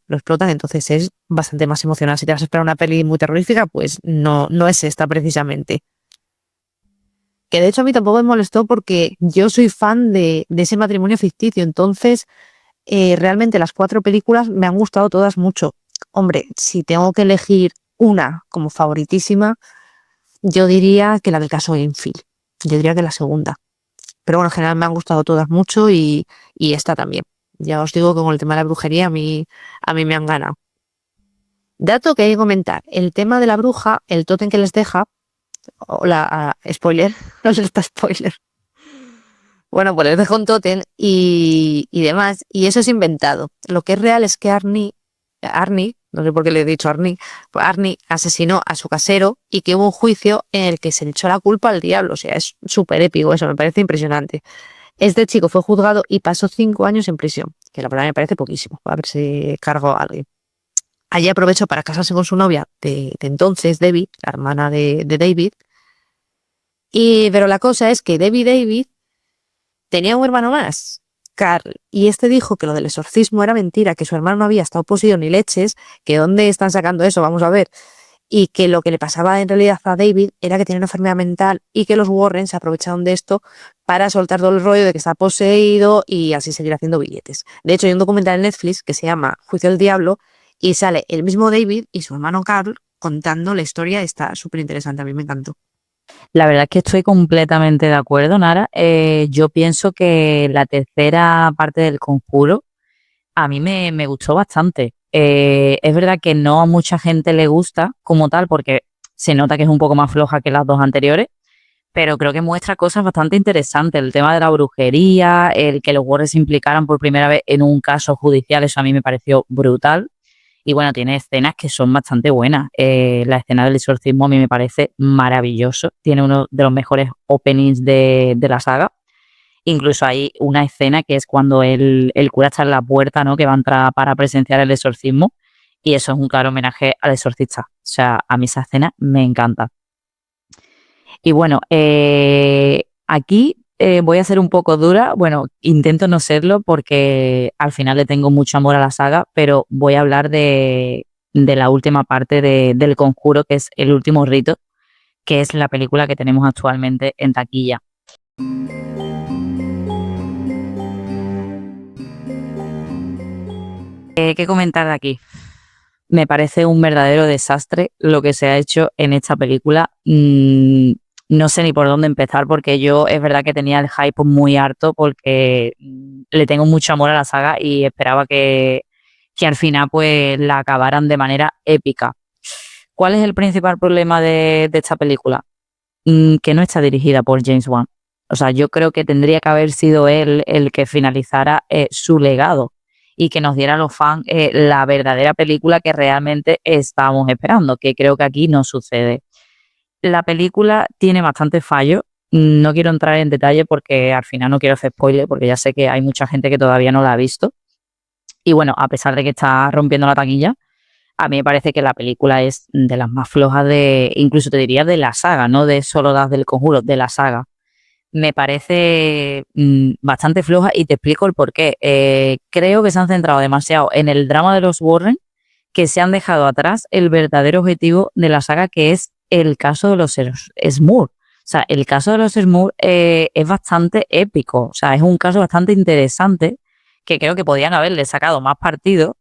entonces es bastante más emocional. Si te vas a esperar una peli muy terrorífica, pues no es esta precisamente. Que de hecho a mí tampoco me molestó porque yo soy fan de ese matrimonio ficticio, entonces realmente las 4 películas me han gustado todas mucho. Hombre, si tengo que elegir una como favoritísima, yo diría que la del caso Enfield, yo diría que la segunda. Pero bueno, en general me han gustado todas mucho y esta también. Ya os digo que con el tema de la brujería a mí me han ganado. Dato que hay que comentar, el tema de la bruja, el tótem que les deja, spoiler, no les está spoiler. Bueno, pues les deja un tótem y demás, y eso es inventado. Lo que es real es que Arnie, no sé por qué le he dicho Arnie, pues Arnie asesinó a su casero y que hubo un juicio en el que se le echó la culpa al diablo. O sea, es súper épico eso, me parece impresionante. Este chico fue juzgado y pasó 5 años en prisión, que la verdad me parece poquísimo, a ver si cargo a alguien. Allí aprovechó para casarse con su novia de entonces, Debbie, la hermana de David. Pero la cosa es que Debbie y David tenía un hermano más, Carl, y este dijo que lo del exorcismo era mentira, que su hermano no había estado poseído ni leches, que dónde están sacando eso, vamos a ver, y que lo que le pasaba en realidad a David era que tenía una enfermedad mental y que los Warren se aprovecharon de esto para soltar todo el rollo de que está poseído y así seguir haciendo billetes. De hecho, hay un documental en Netflix que se llama Juicio del Diablo y sale el mismo David y su hermano Carl contando la historia. Está súper interesante, a mí me encantó. La verdad es que estoy completamente de acuerdo, Nara. Yo pienso que la tercera parte del Conjuro a mí me gustó bastante. Es verdad que no a mucha gente le gusta como tal, porque se nota que es un poco más floja que las 2 anteriores, pero creo que muestra cosas bastante interesantes. El tema de la brujería, el que los Warren se implicaran por primera vez en un caso judicial, eso a mí me pareció brutal. Y bueno, tiene escenas que son bastante buenas. La escena del exorcismo a mí me parece maravilloso. Tiene uno de los mejores openings de la saga. Incluso hay una escena que es cuando el cura está en la puerta, ¿no? Que va a entrar para presenciar el exorcismo Y eso es un claro homenaje al Exorcista. O sea, a mí esa escena me encanta. Y bueno, aquí voy a ser un poco dura. Bueno, intento no serlo porque al final le tengo mucho amor a la saga, pero voy a hablar de la última parte del Conjuro, que es El último rito, que es la película que tenemos actualmente en taquilla. ¿Qué comentar de aquí? Me parece un verdadero desastre lo que se ha hecho en esta película. No sé ni por dónde empezar porque yo es verdad que tenía el hype muy harto porque le tengo mucho amor a la saga y esperaba que al final pues la acabaran de manera épica. ¿Cuál es el principal problema de esta película? Que no está dirigida por James Wan. O sea, yo creo que tendría que haber sido él el que finalizara su legado y que nos diera a los fans la verdadera película que realmente estábamos esperando, que creo que aquí no sucede. La película tiene bastantes fallos. No quiero entrar en detalle porque al final no quiero hacer spoiler porque ya sé que hay mucha gente que todavía no la ha visto. Y bueno, a pesar de que está rompiendo la taquilla, a mí me parece que la película es de las más flojas incluso te diría de la saga, no de solo las del Conjuro, de la saga. Me parece bastante floja y te explico el por qué. Creo que se han centrado demasiado en el drama de los Warren, que se han dejado atrás el verdadero objetivo de la saga, que es el caso de los Smurf. O sea, el caso de los Smurf es bastante épico. O sea, es un caso bastante interesante que creo que podían haberle sacado más partido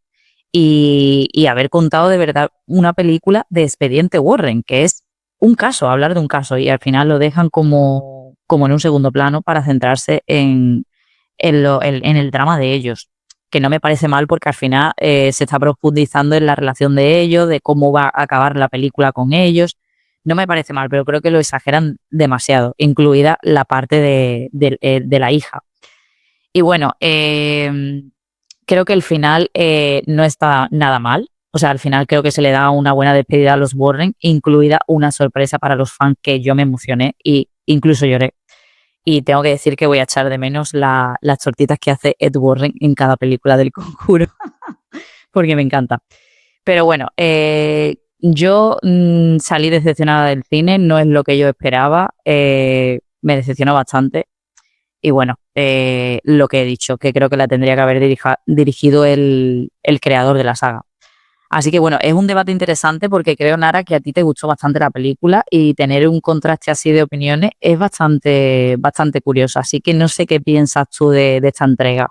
y haber contado de verdad una película de Expediente Warren, que es un caso, hablar de un caso, y al final lo dejan como en un segundo plano para centrarse en el drama de ellos, que no me parece mal porque al final se está profundizando en la relación de ellos, de cómo va a acabar la película con ellos. No me parece mal, pero creo que lo exageran demasiado, incluida la parte de la hija. Y bueno, creo que el final no está nada mal. O sea, al final creo que se le da una buena despedida a los Warren, incluida una sorpresa para los fans que yo me emocioné e incluso lloré. Y tengo que decir que voy a echar de menos las tortitas que hace Ed Warren en cada película del Conjuro, porque me encanta. Pero bueno, yo salí decepcionada del cine, no es lo que yo esperaba, me decepcionó bastante. Y bueno, lo que he dicho, que creo que la tendría que haber dirigido el creador de la saga. Así que bueno, es un debate interesante porque creo, Nara, que a ti te gustó bastante la película y tener un contraste así de opiniones es bastante curioso. Así que no sé qué piensas tú de esta entrega.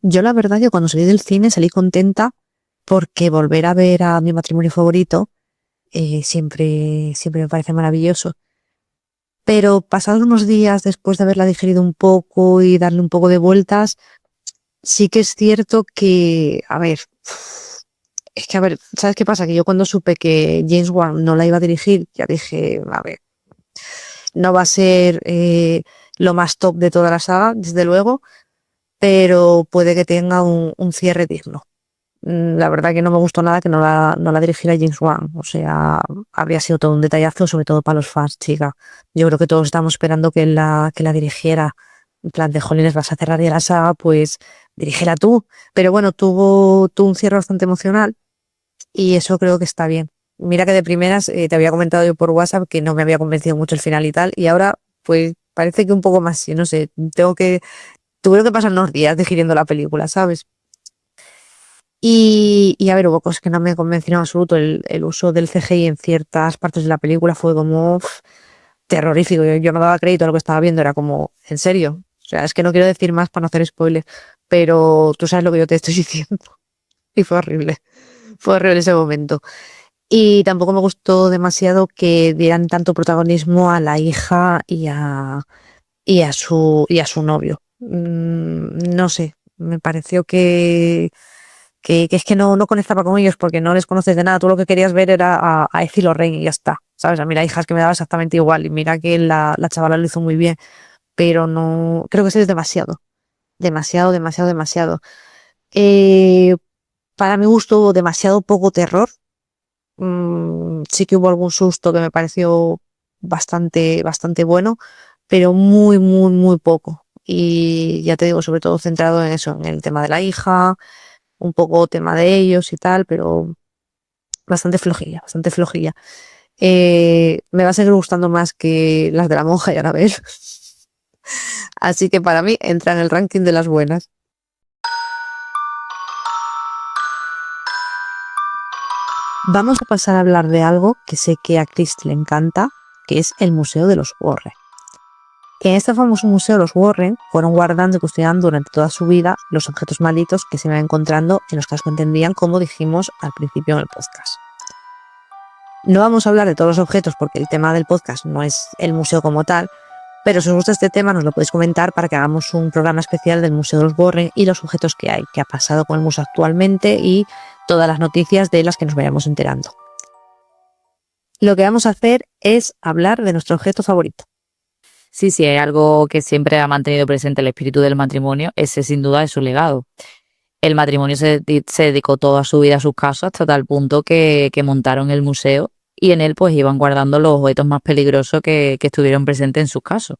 Yo la verdad, yo cuando salí del cine salí contenta porque volver a ver a mi matrimonio favorito siempre me parece maravilloso. Pero pasados unos días después de haberla digerido un poco y darle un poco de vueltas, sí que es cierto que, a ver, ¿sabes qué pasa? Que yo cuando supe que James Wan no la iba a dirigir, ya dije, a ver, no va a ser lo más top de toda la saga, desde luego, pero puede que tenga un cierre digno. La verdad que no me gustó nada que no la dirigiera James Wan. O sea, habría sido todo un detallazo, sobre todo para los fans, chica. Yo creo que todos estamos esperando que la dirigiera. En plan de, jolines, vas a cerrar ya la saga, pues dirígela tú. Pero bueno, tuvo un cierre bastante emocional y eso creo que está bien. Mira que de primeras te había comentado yo por WhatsApp que no me había convencido mucho el final y tal, y ahora pues parece que un poco más, sí, no sé, tuvieron que pasar unos días digiriendo la película, ¿sabes? Y a ver, hubo cosas que no me convencieron en absoluto. El uso del CGI en ciertas partes de la película fue como terrorífico. Yo no daba crédito a lo que estaba viendo, era como, ¿en serio? O sea, es que no quiero decir más para no hacer spoilers, pero tú sabes lo que yo te estoy diciendo. Y fue horrible ese momento. Y tampoco me gustó demasiado que dieran tanto protagonismo a la hija y a su novio. No sé, me pareció que es que no conectaba con ellos porque no les conoces de nada. Tú lo que querías ver era a Ezi Lorraine y ya está. ¿Sabes? A mí la hija es que me daba exactamente igual. Y mira que la chavala lo hizo muy bien. Pero no, creo que eso es demasiado. Demasiado, demasiado, demasiado. Eh, para mi gusto hubo demasiado poco terror. Sí que hubo algún susto que me pareció bastante bueno, pero muy, muy, muy poco. Y ya te digo, sobre todo centrado en eso, en el tema de la hija. un poco tema de ellos y tal, pero bastante flojilla, bastante flojilla. Me va a seguir gustando más que las de la monja y Annabelle. Así que para mí entra en el ranking de las buenas. Vamos a pasar a hablar de algo que sé que a Cristi le encanta, que es el Museo de los Warren. En este famoso museo los Warren fueron guardando y custodiando durante toda su vida los objetos malditos que se iban encontrando en los casos que entendían, como dijimos al principio en el podcast. No vamos a hablar de todos los objetos porque el tema del podcast no es el museo como tal, pero si os gusta este tema nos lo podéis comentar para que hagamos un programa especial del Museo de los Warren y los objetos que hay, qué ha pasado con el museo actualmente y todas las noticias de las que nos vayamos enterando. Lo que vamos a hacer es hablar de nuestro objeto favorito. Sí, hay algo que siempre ha mantenido presente el espíritu del matrimonio, ese sin duda es su legado. El matrimonio se dedicó toda su vida a sus casas hasta tal punto que montaron el museo y en él pues iban guardando los objetos más peligrosos que estuvieron presentes en sus casas.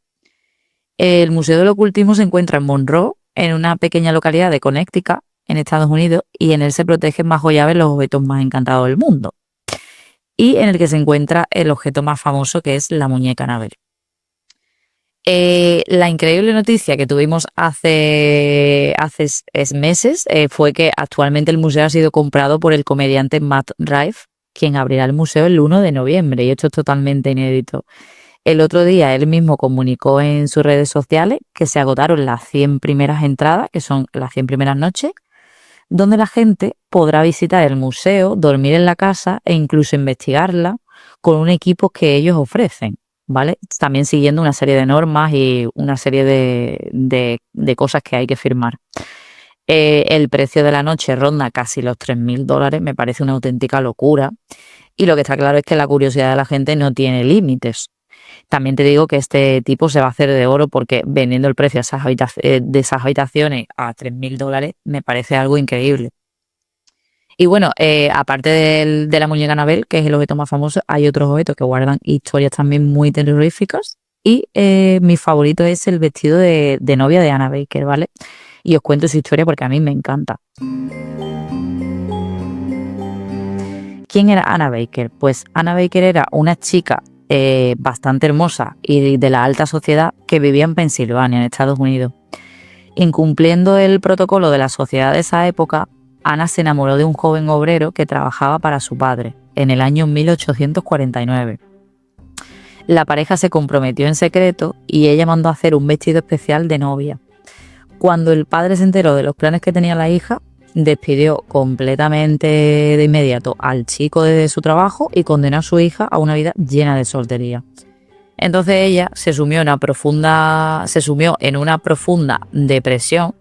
El Museo del Ocultismo se encuentra en Monroe, en una pequeña localidad de Connecticut, en Estados Unidos, y en él se protegen bajo llave los objetos más encantados del mundo. Y en el que se encuentra el objeto más famoso, que es la muñeca Annabelle. La increíble noticia que tuvimos hace meses fue que actualmente el museo ha sido comprado por el comediante Matt Rife, quien abrirá el museo el 1 de noviembre, y esto es totalmente inédito. El otro día él mismo comunicó en sus redes sociales que se agotaron las 100 primeras entradas, que son las 100 primeras noches, donde la gente podrá visitar el museo, dormir en la casa e incluso investigarla con un equipo que ellos ofrecen, ¿vale? También siguiendo una serie de normas y una serie de cosas que hay que firmar. El precio de la noche ronda casi los $3.000, me parece una auténtica locura. Y lo que está claro es que la curiosidad de la gente no tiene límites. También te digo que este tipo se va a hacer de oro porque vendiendo el precio de esas habitaciones a $3.000 me parece algo increíble. Y bueno, aparte de la muñeca Annabelle, que es el objeto más famoso, hay otros objetos que guardan historias también muy terroríficas. Y mi favorito es el vestido de novia de Anna Baker, ¿vale? Y os cuento su historia porque a mí me encanta. ¿Quién era Anna Baker? Pues Anna Baker era una chica bastante hermosa y de la alta sociedad que vivía en Pensilvania, en Estados Unidos. Incumpliendo el protocolo de la sociedad de esa época, Ana se enamoró de un joven obrero que trabajaba para su padre en el año 1849. La pareja se comprometió en secreto y ella mandó a hacer un vestido especial de novia. Cuando el padre se enteró de los planes que tenía la hija, despidió completamente de inmediato al chico de su trabajo y condenó a su hija a una vida llena de soltería. Entonces ella se sumió en una profunda depresión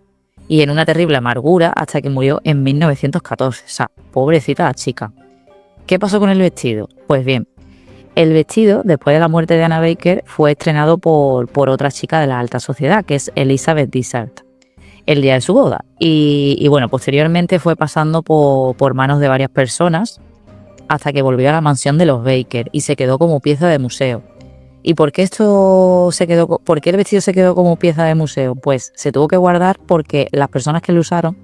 y en una terrible amargura hasta que murió en 1914. O sea, pobrecita la chica. ¿Qué pasó con el vestido? Pues bien, el vestido, después de la muerte de Anna Baker, fue estrenado por otra chica de la alta sociedad, que es Elizabeth Dysart, el día de su boda. Y bueno, posteriormente fue pasando por manos de varias personas hasta que volvió a la mansión de los Baker y se quedó como pieza de museo. ¿Y por qué por qué el vestido se quedó como pieza de museo? Pues se tuvo que guardar porque las personas que lo usaron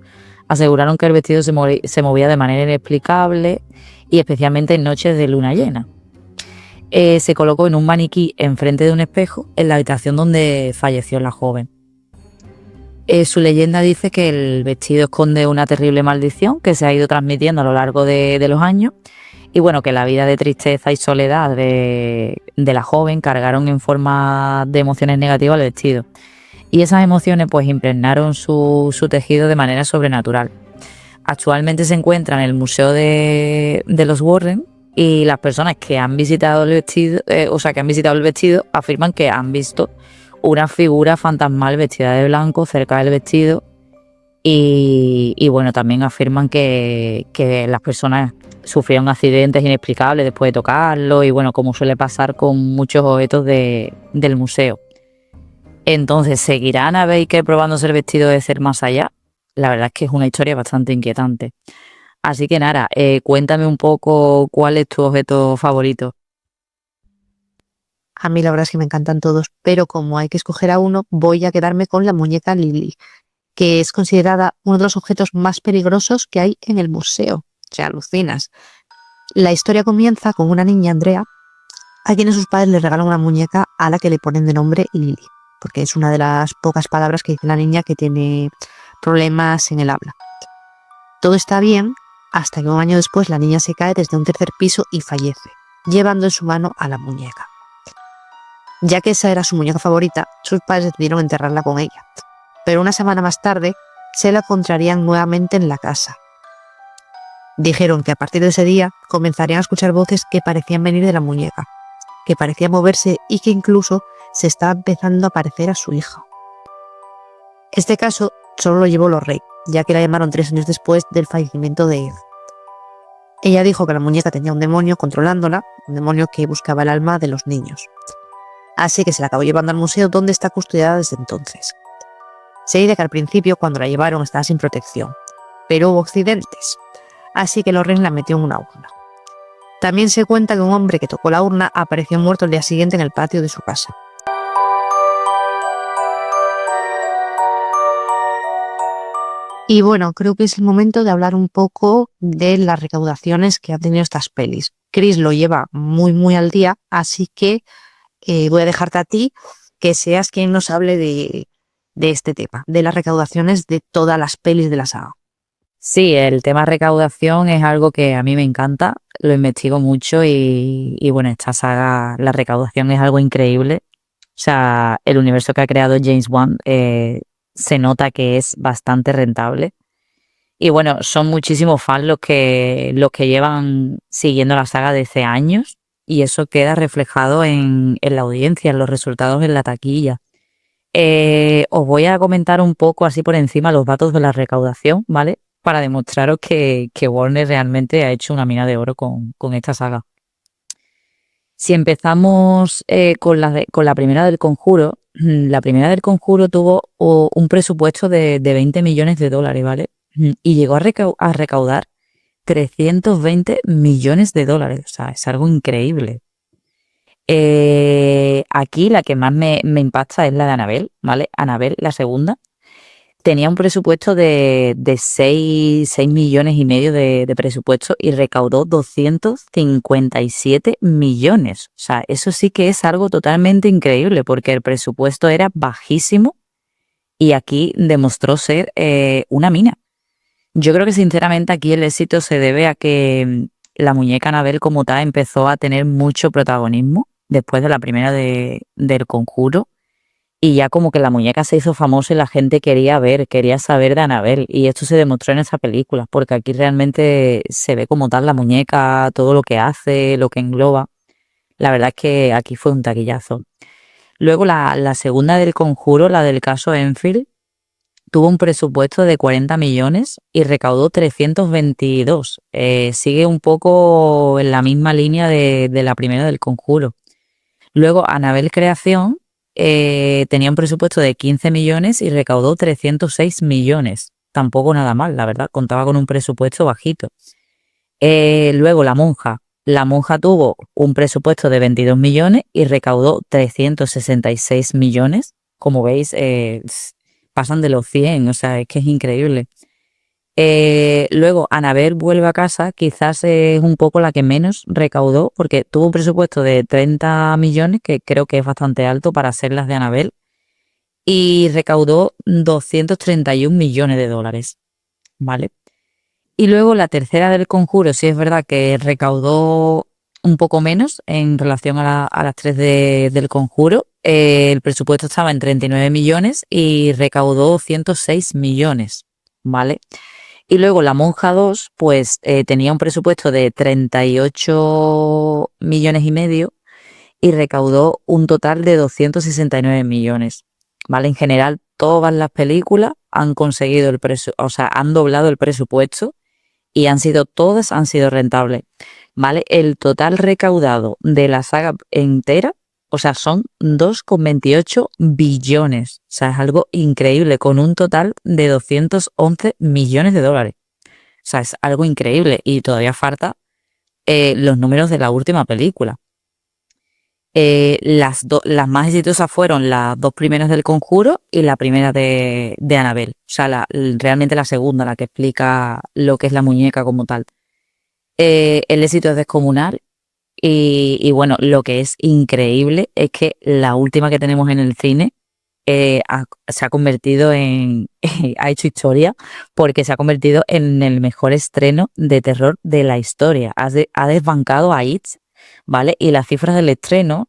aseguraron que el vestido se movía de manera inexplicable y especialmente en noches de luna llena. Se colocó en un maniquí enfrente de un espejo en la habitación donde falleció la joven. Su leyenda dice que el vestido esconde una terrible maldición que se ha ido transmitiendo a lo largo de los años. Y bueno, que la vida de tristeza y soledad de la joven cargaron en forma de emociones negativas al vestido. Y esas emociones pues impregnaron su tejido de manera sobrenatural. Actualmente se encuentra en el Museo de los Warren y las personas que han visitado el vestido, afirman que han visto una figura fantasmal vestida de blanco cerca del vestido. Y bueno, también afirman que las personas sufrieron accidentes inexplicables después de tocarlo y bueno, como suele pasar con muchos objetos del museo. Entonces, ¿seguirá Anna Baker probándose el vestido de ser más allá? La verdad es que es una historia bastante inquietante. Así que Nara, cuéntame un poco cuál es tu objeto favorito. A mí la verdad es que me encantan todos, pero como hay que escoger a uno, voy a quedarme con la muñeca Lily, que es considerada uno de los objetos más peligrosos que hay en el museo. O sea, alucinas. La historia comienza con una niña, Andrea, a quien sus padres le regalan una muñeca a la que le ponen de nombre Lily, porque es una de las pocas palabras que dice la niña que tiene problemas en el habla. Todo está bien hasta que un año después la niña se cae desde un tercer piso y fallece, llevando en su mano a la muñeca. Ya que esa era su muñeca favorita, sus padres decidieron enterrarla con ella. Pero una semana más tarde se la encontrarían nuevamente en la casa. Dijeron que a partir de ese día comenzarían a escuchar voces que parecían venir de la muñeca, que parecía moverse y que incluso se estaba empezando a parecer a su hija. Este caso solo lo llevó Lorraine, ya que la llamaron 3 años después del fallecimiento de Eve. Ella dijo que la muñeca tenía un demonio controlándola, un demonio que buscaba el alma de los niños. Así que se la acabó llevando al museo, donde está custodiada desde entonces. Se dice que al principio, cuando la llevaron, estaba sin protección, pero hubo accidentes, así que Lorraine la metió en una urna. También se cuenta que un hombre que tocó la urna apareció muerto el día siguiente en el patio de su casa. Y bueno, creo que es el momento de hablar un poco de las recaudaciones que han tenido estas pelis. Chris lo lleva muy al día, así que voy a dejarte a ti que seas quien nos hable de este tema, de las recaudaciones de todas las pelis de la saga. Sí, el tema recaudación es algo que a mí me encanta, lo investigo mucho y bueno, esta saga, la recaudación es algo increíble. O sea, el universo que ha creado James Wan se nota que es bastante rentable. Y bueno, son muchísimos fans los que llevan siguiendo la saga desde años y eso queda reflejado en la audiencia, en los resultados en la taquilla. Os voy a comentar un poco así por encima los datos de la recaudación, ¿vale? Para demostraros que Warner realmente ha hecho una mina de oro con esta saga. Si empezamos con la primera del Conjuro, la primera del Conjuro tuvo un presupuesto de 20 millones de dólares, ¿vale? Y llegó a recaudar 320 millones de dólares, o sea, es algo increíble. Aquí la que más me impacta es la de Annabelle, ¿vale? Annabelle, la segunda, tenía un presupuesto de 6 millones y medio de presupuesto y recaudó 257 millones. O sea, eso sí que es algo totalmente increíble porque el presupuesto era bajísimo y aquí demostró ser una mina. Yo creo que sinceramente aquí el éxito se debe a que la muñeca Annabelle como tal empezó a tener mucho protagonismo después de la primera del Conjuro. Y ya como que la muñeca se hizo famosa y la gente quería saber de Annabelle. Y esto se demostró en esa película, porque aquí realmente se ve como tal la muñeca, todo lo que hace, lo que engloba. La verdad es que aquí fue un taquillazo. Luego la segunda del Conjuro, la del caso Enfield, tuvo un presupuesto de 40 millones y recaudó 322. Sigue un poco en la misma línea de la primera del Conjuro. Luego Annabelle Creación tenía un presupuesto de 15 millones y recaudó 306 millones. Tampoco nada mal, la verdad, contaba con un presupuesto bajito. Luego La Monja. La Monja tuvo un presupuesto de 22 millones y recaudó 366 millones. Como veis, pasan de los 100, o sea, es que es increíble. Luego Annabelle Vuelve a Casa quizás es un poco la que menos recaudó porque tuvo un presupuesto de 30 millones, que creo que es bastante alto para ser las de Annabelle, y recaudó 231 millones de dólares, ¿vale? Y luego la tercera del Conjuro, sí es verdad que recaudó un poco menos en relación a las tres del Conjuro. El presupuesto estaba en 39 millones y recaudó 106 millones, ¿vale? Y luego La Monja 2, pues tenía un presupuesto de 38 millones y medio y recaudó un total de 269 millones, ¿vale? En general, todas las películas han conseguido han doblado el presupuesto y todas han sido rentables, ¿vale? El total recaudado de la saga entera, o sea, son 2,28 billones. O sea, es algo increíble, con un total de 211 millones de dólares. O sea, es algo increíble y todavía falta los números de la última película. Las más exitosas fueron las dos primeras del Conjuro y la primera de Annabelle. O sea, realmente la segunda, la que explica lo que es la muñeca como tal. El éxito es descomunal y bueno, lo que es increíble es que la última que tenemos en el cine se ha convertido ha hecho historia porque se ha convertido en el mejor estreno de terror de la historia. Ha desbancado a It, ¿vale? Y las cifras del estreno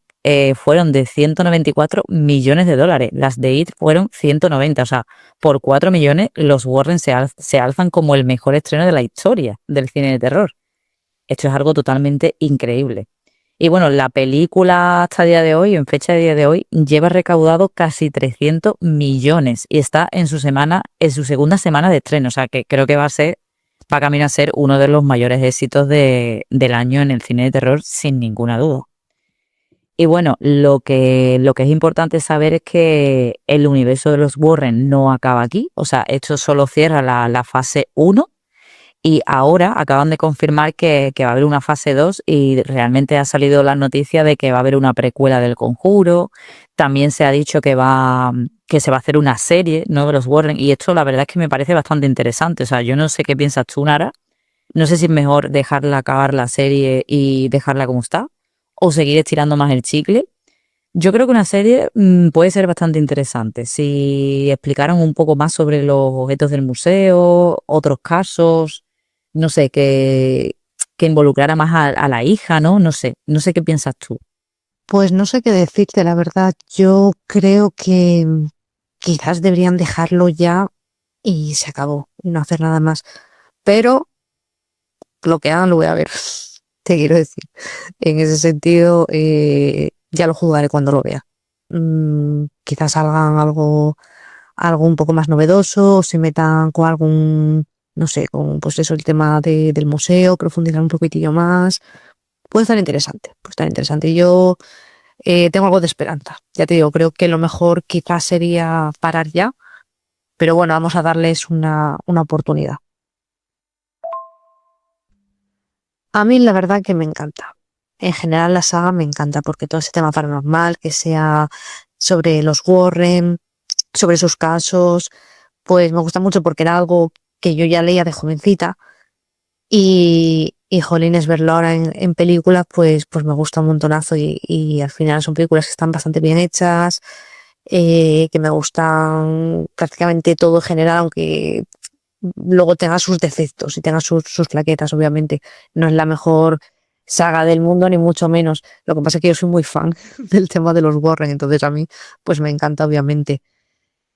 fueron de 194 millones de dólares. Las de It fueron 190. O sea, por 4 millones los Warren se alzan como el mejor estreno de la historia del cine de terror. Esto es algo totalmente increíble. Y bueno, la película hasta el día de hoy, en fecha de día de hoy, lleva recaudado casi 300 millones y está en su segunda semana de estreno. O sea, que creo que va a caminar a ser uno de los mayores éxitos del año en el cine de terror, sin ninguna duda. Y bueno, lo que es importante saber es que el universo de los Warren no acaba aquí. O sea, esto solo cierra la fase 1. Y ahora acaban de confirmar que va a haber una fase 2 y realmente ha salido la noticia de que va a haber una precuela del Conjuro. También se ha dicho que se va a hacer una serie, ¿no?, de los Warren. Y esto la verdad es que me parece bastante interesante. O sea, yo no sé qué piensas tú, Nara. No sé si es mejor dejarla acabar la serie y dejarla como está o seguir estirando más el chicle. Yo creo que una serie puede ser bastante interesante si explicaran un poco más sobre los objetos del museo, otros casos, no sé, que involucrara más a la hija, ¿no? No sé qué piensas tú. Pues no sé qué decirte, la verdad. Yo creo que quizás deberían dejarlo ya y se acabó, y no hacer nada más. Pero lo que hagan lo voy a ver, te quiero decir. En ese sentido, ya lo jugaré cuando lo vea. Quizás hagan algo un poco más novedoso, o se metan con algún, no sé, con pues eso, el tema del museo, profundizar un poquitillo más. Puede estar interesante, puede estar interesante. Yo tengo algo de esperanza. Ya te digo, creo que lo mejor quizás sería parar ya, pero bueno, vamos a darles una oportunidad. A mí la verdad que me encanta. En general la saga me encanta porque todo ese tema paranormal, que sea sobre los Warren, sobre sus casos, pues me gusta mucho porque era algo que yo ya leía de jovencita y jolines, verlo ahora en películas, pues me gusta un montonazo y al final son películas que están bastante bien hechas, que me gustan prácticamente todo en general, aunque luego tenga sus defectos y tenga sus flaquetas, obviamente. No es la mejor saga del mundo, ni mucho menos. Lo que pasa es que yo soy muy fan del tema de los Warren, entonces a mí pues me encanta, obviamente.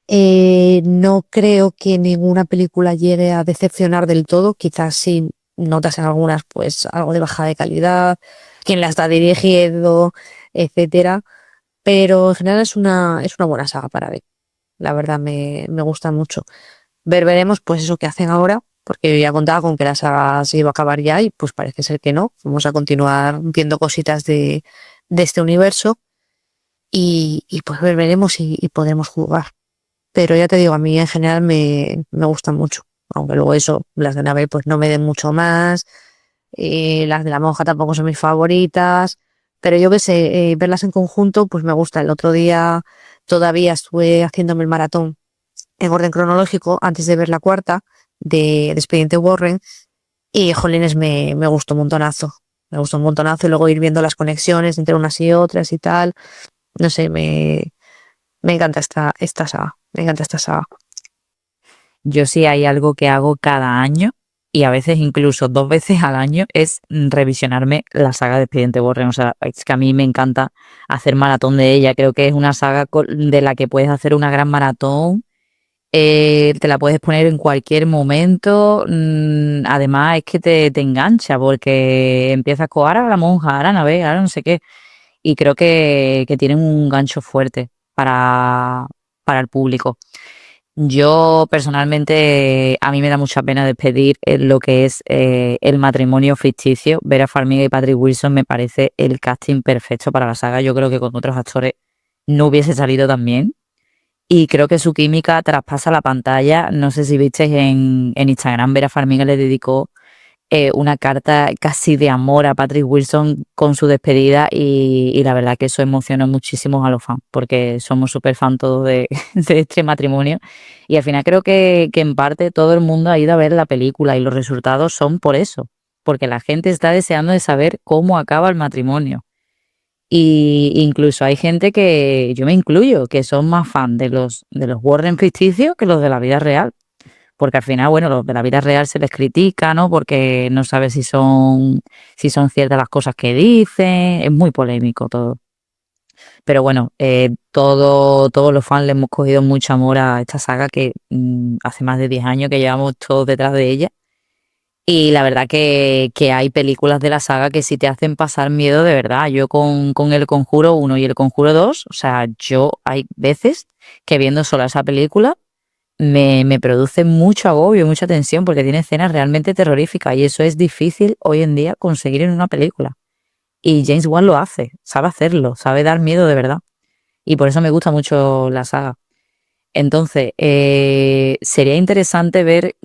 No creo que ninguna película llegue a decepcionar del todo. Quizás si notas en algunas pues algo de baja de calidad, quién la está dirigiendo, etcétera. Pero en general es una buena saga para ver. La verdad me gusta mucho. Veremos pues eso que hacen ahora, porque yo ya contaba con que la saga se iba a acabar ya y pues parece ser que no. Vamos a continuar viendo cositas de este universo y pues veremos y podremos jugar. Pero ya te digo, a mí en general me gustan mucho. Aunque luego eso, las de Annabelle pues no me den mucho más. Las de la monja tampoco son mis favoritas. Pero yo que sé, verlas en conjunto pues me gusta. El otro día todavía estuve haciéndome el maratón en orden cronológico antes de ver la cuarta de Expediente Warren y jolines me gustó un montonazo. Me gustó un montonazo y luego ir viendo las conexiones entre unas y otras y tal. No sé, me encanta esta saga. Me encanta esta saga. Yo sí hay algo que hago cada año y a veces incluso 2 veces al año es revisionarme la saga de Expediente Warren. O sea, es que a mí me encanta hacer maratón de ella. Creo que es una saga de la que puedes hacer una gran maratón. Te la puedes poner en cualquier momento. Además es que te engancha porque empiezas con ahora la monja, ahora Annabelle, ahora no sé qué. Y creo que tienen un gancho fuerte para el público. Yo personalmente, a mí me da mucha pena despedir lo que es el matrimonio ficticio. Vera Farmiga y Patrick Wilson me parece el casting perfecto para la saga. Yo creo que con otros actores no hubiese salido tan bien. Y creo que su química traspasa la pantalla. No sé si visteis en Instagram, Vera Farmiga le dedicó una carta casi de amor a Patrick Wilson con su despedida y la verdad que eso emocionó muchísimo a los fans porque somos súper fan todos de este matrimonio y al final creo que en parte todo el mundo ha ido a ver la película y los resultados son por eso, porque la gente está deseando de saber cómo acaba el matrimonio. Y incluso hay gente que, yo me incluyo, que son más fan de los Warren ficticios que los de la vida real. Porque al final, bueno, los de la vida real se les critica, ¿no? Porque no sabes si son ciertas las cosas que dicen, es muy polémico todo. Pero bueno, todos los fans le hemos cogido mucho amor a esta saga que hace más de 10 años que llevamos todos detrás de ella. Y la verdad que hay películas de la saga que sí te hacen pasar miedo de verdad. Yo con El Conjuro 1 y El Conjuro 2, o sea, yo hay veces que viendo sola esa película me produce mucho agobio, mucha tensión, porque tiene escenas realmente terroríficas y eso es difícil hoy en día conseguir en una película. Y James Wan lo hace, sabe hacerlo, sabe dar miedo de verdad. Y por eso me gusta mucho la saga. Entonces, sería interesante ver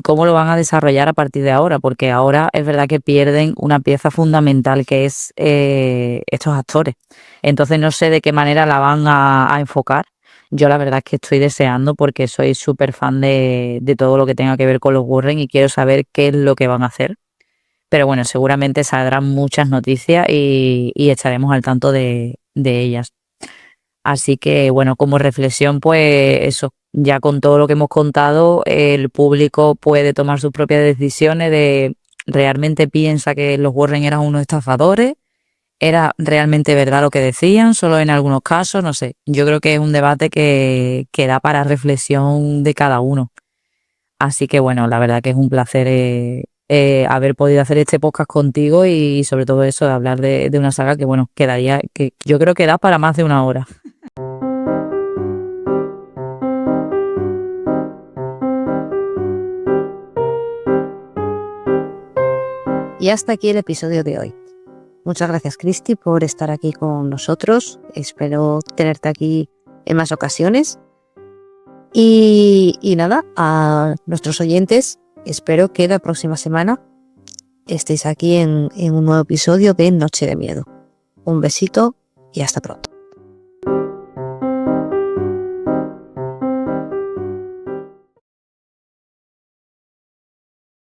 cómo lo van a desarrollar a partir de ahora, porque ahora es verdad que pierden una pieza fundamental que es estos actores. Entonces, no sé de qué manera la van a enfocar. Yo la verdad es que estoy deseando porque soy súper fan de todo lo que tenga que ver con los Warren y quiero saber qué es lo que van a hacer. Pero bueno, seguramente saldrán muchas noticias y estaremos al tanto de ellas. Así que, bueno, como reflexión, pues eso, ya con todo lo que hemos contado, el público puede tomar sus propias decisiones de realmente piensa que los Warren eran unos estafadores, era realmente verdad lo que decían, solo en algunos casos, no sé. Yo creo que es un debate que da para reflexión de cada uno. Así que, bueno, la verdad que es un placer haber podido hacer este podcast contigo y sobre todo eso, de hablar de una saga que, bueno, quedaría, que yo creo que da para más de una hora. Y hasta aquí el episodio de hoy. Muchas gracias, Cristi, por estar aquí con nosotros. Espero tenerte aquí en más ocasiones. Y nada, a nuestros oyentes, espero que la próxima semana estéis aquí en un nuevo episodio de Noche de Miedo. Un besito y hasta pronto.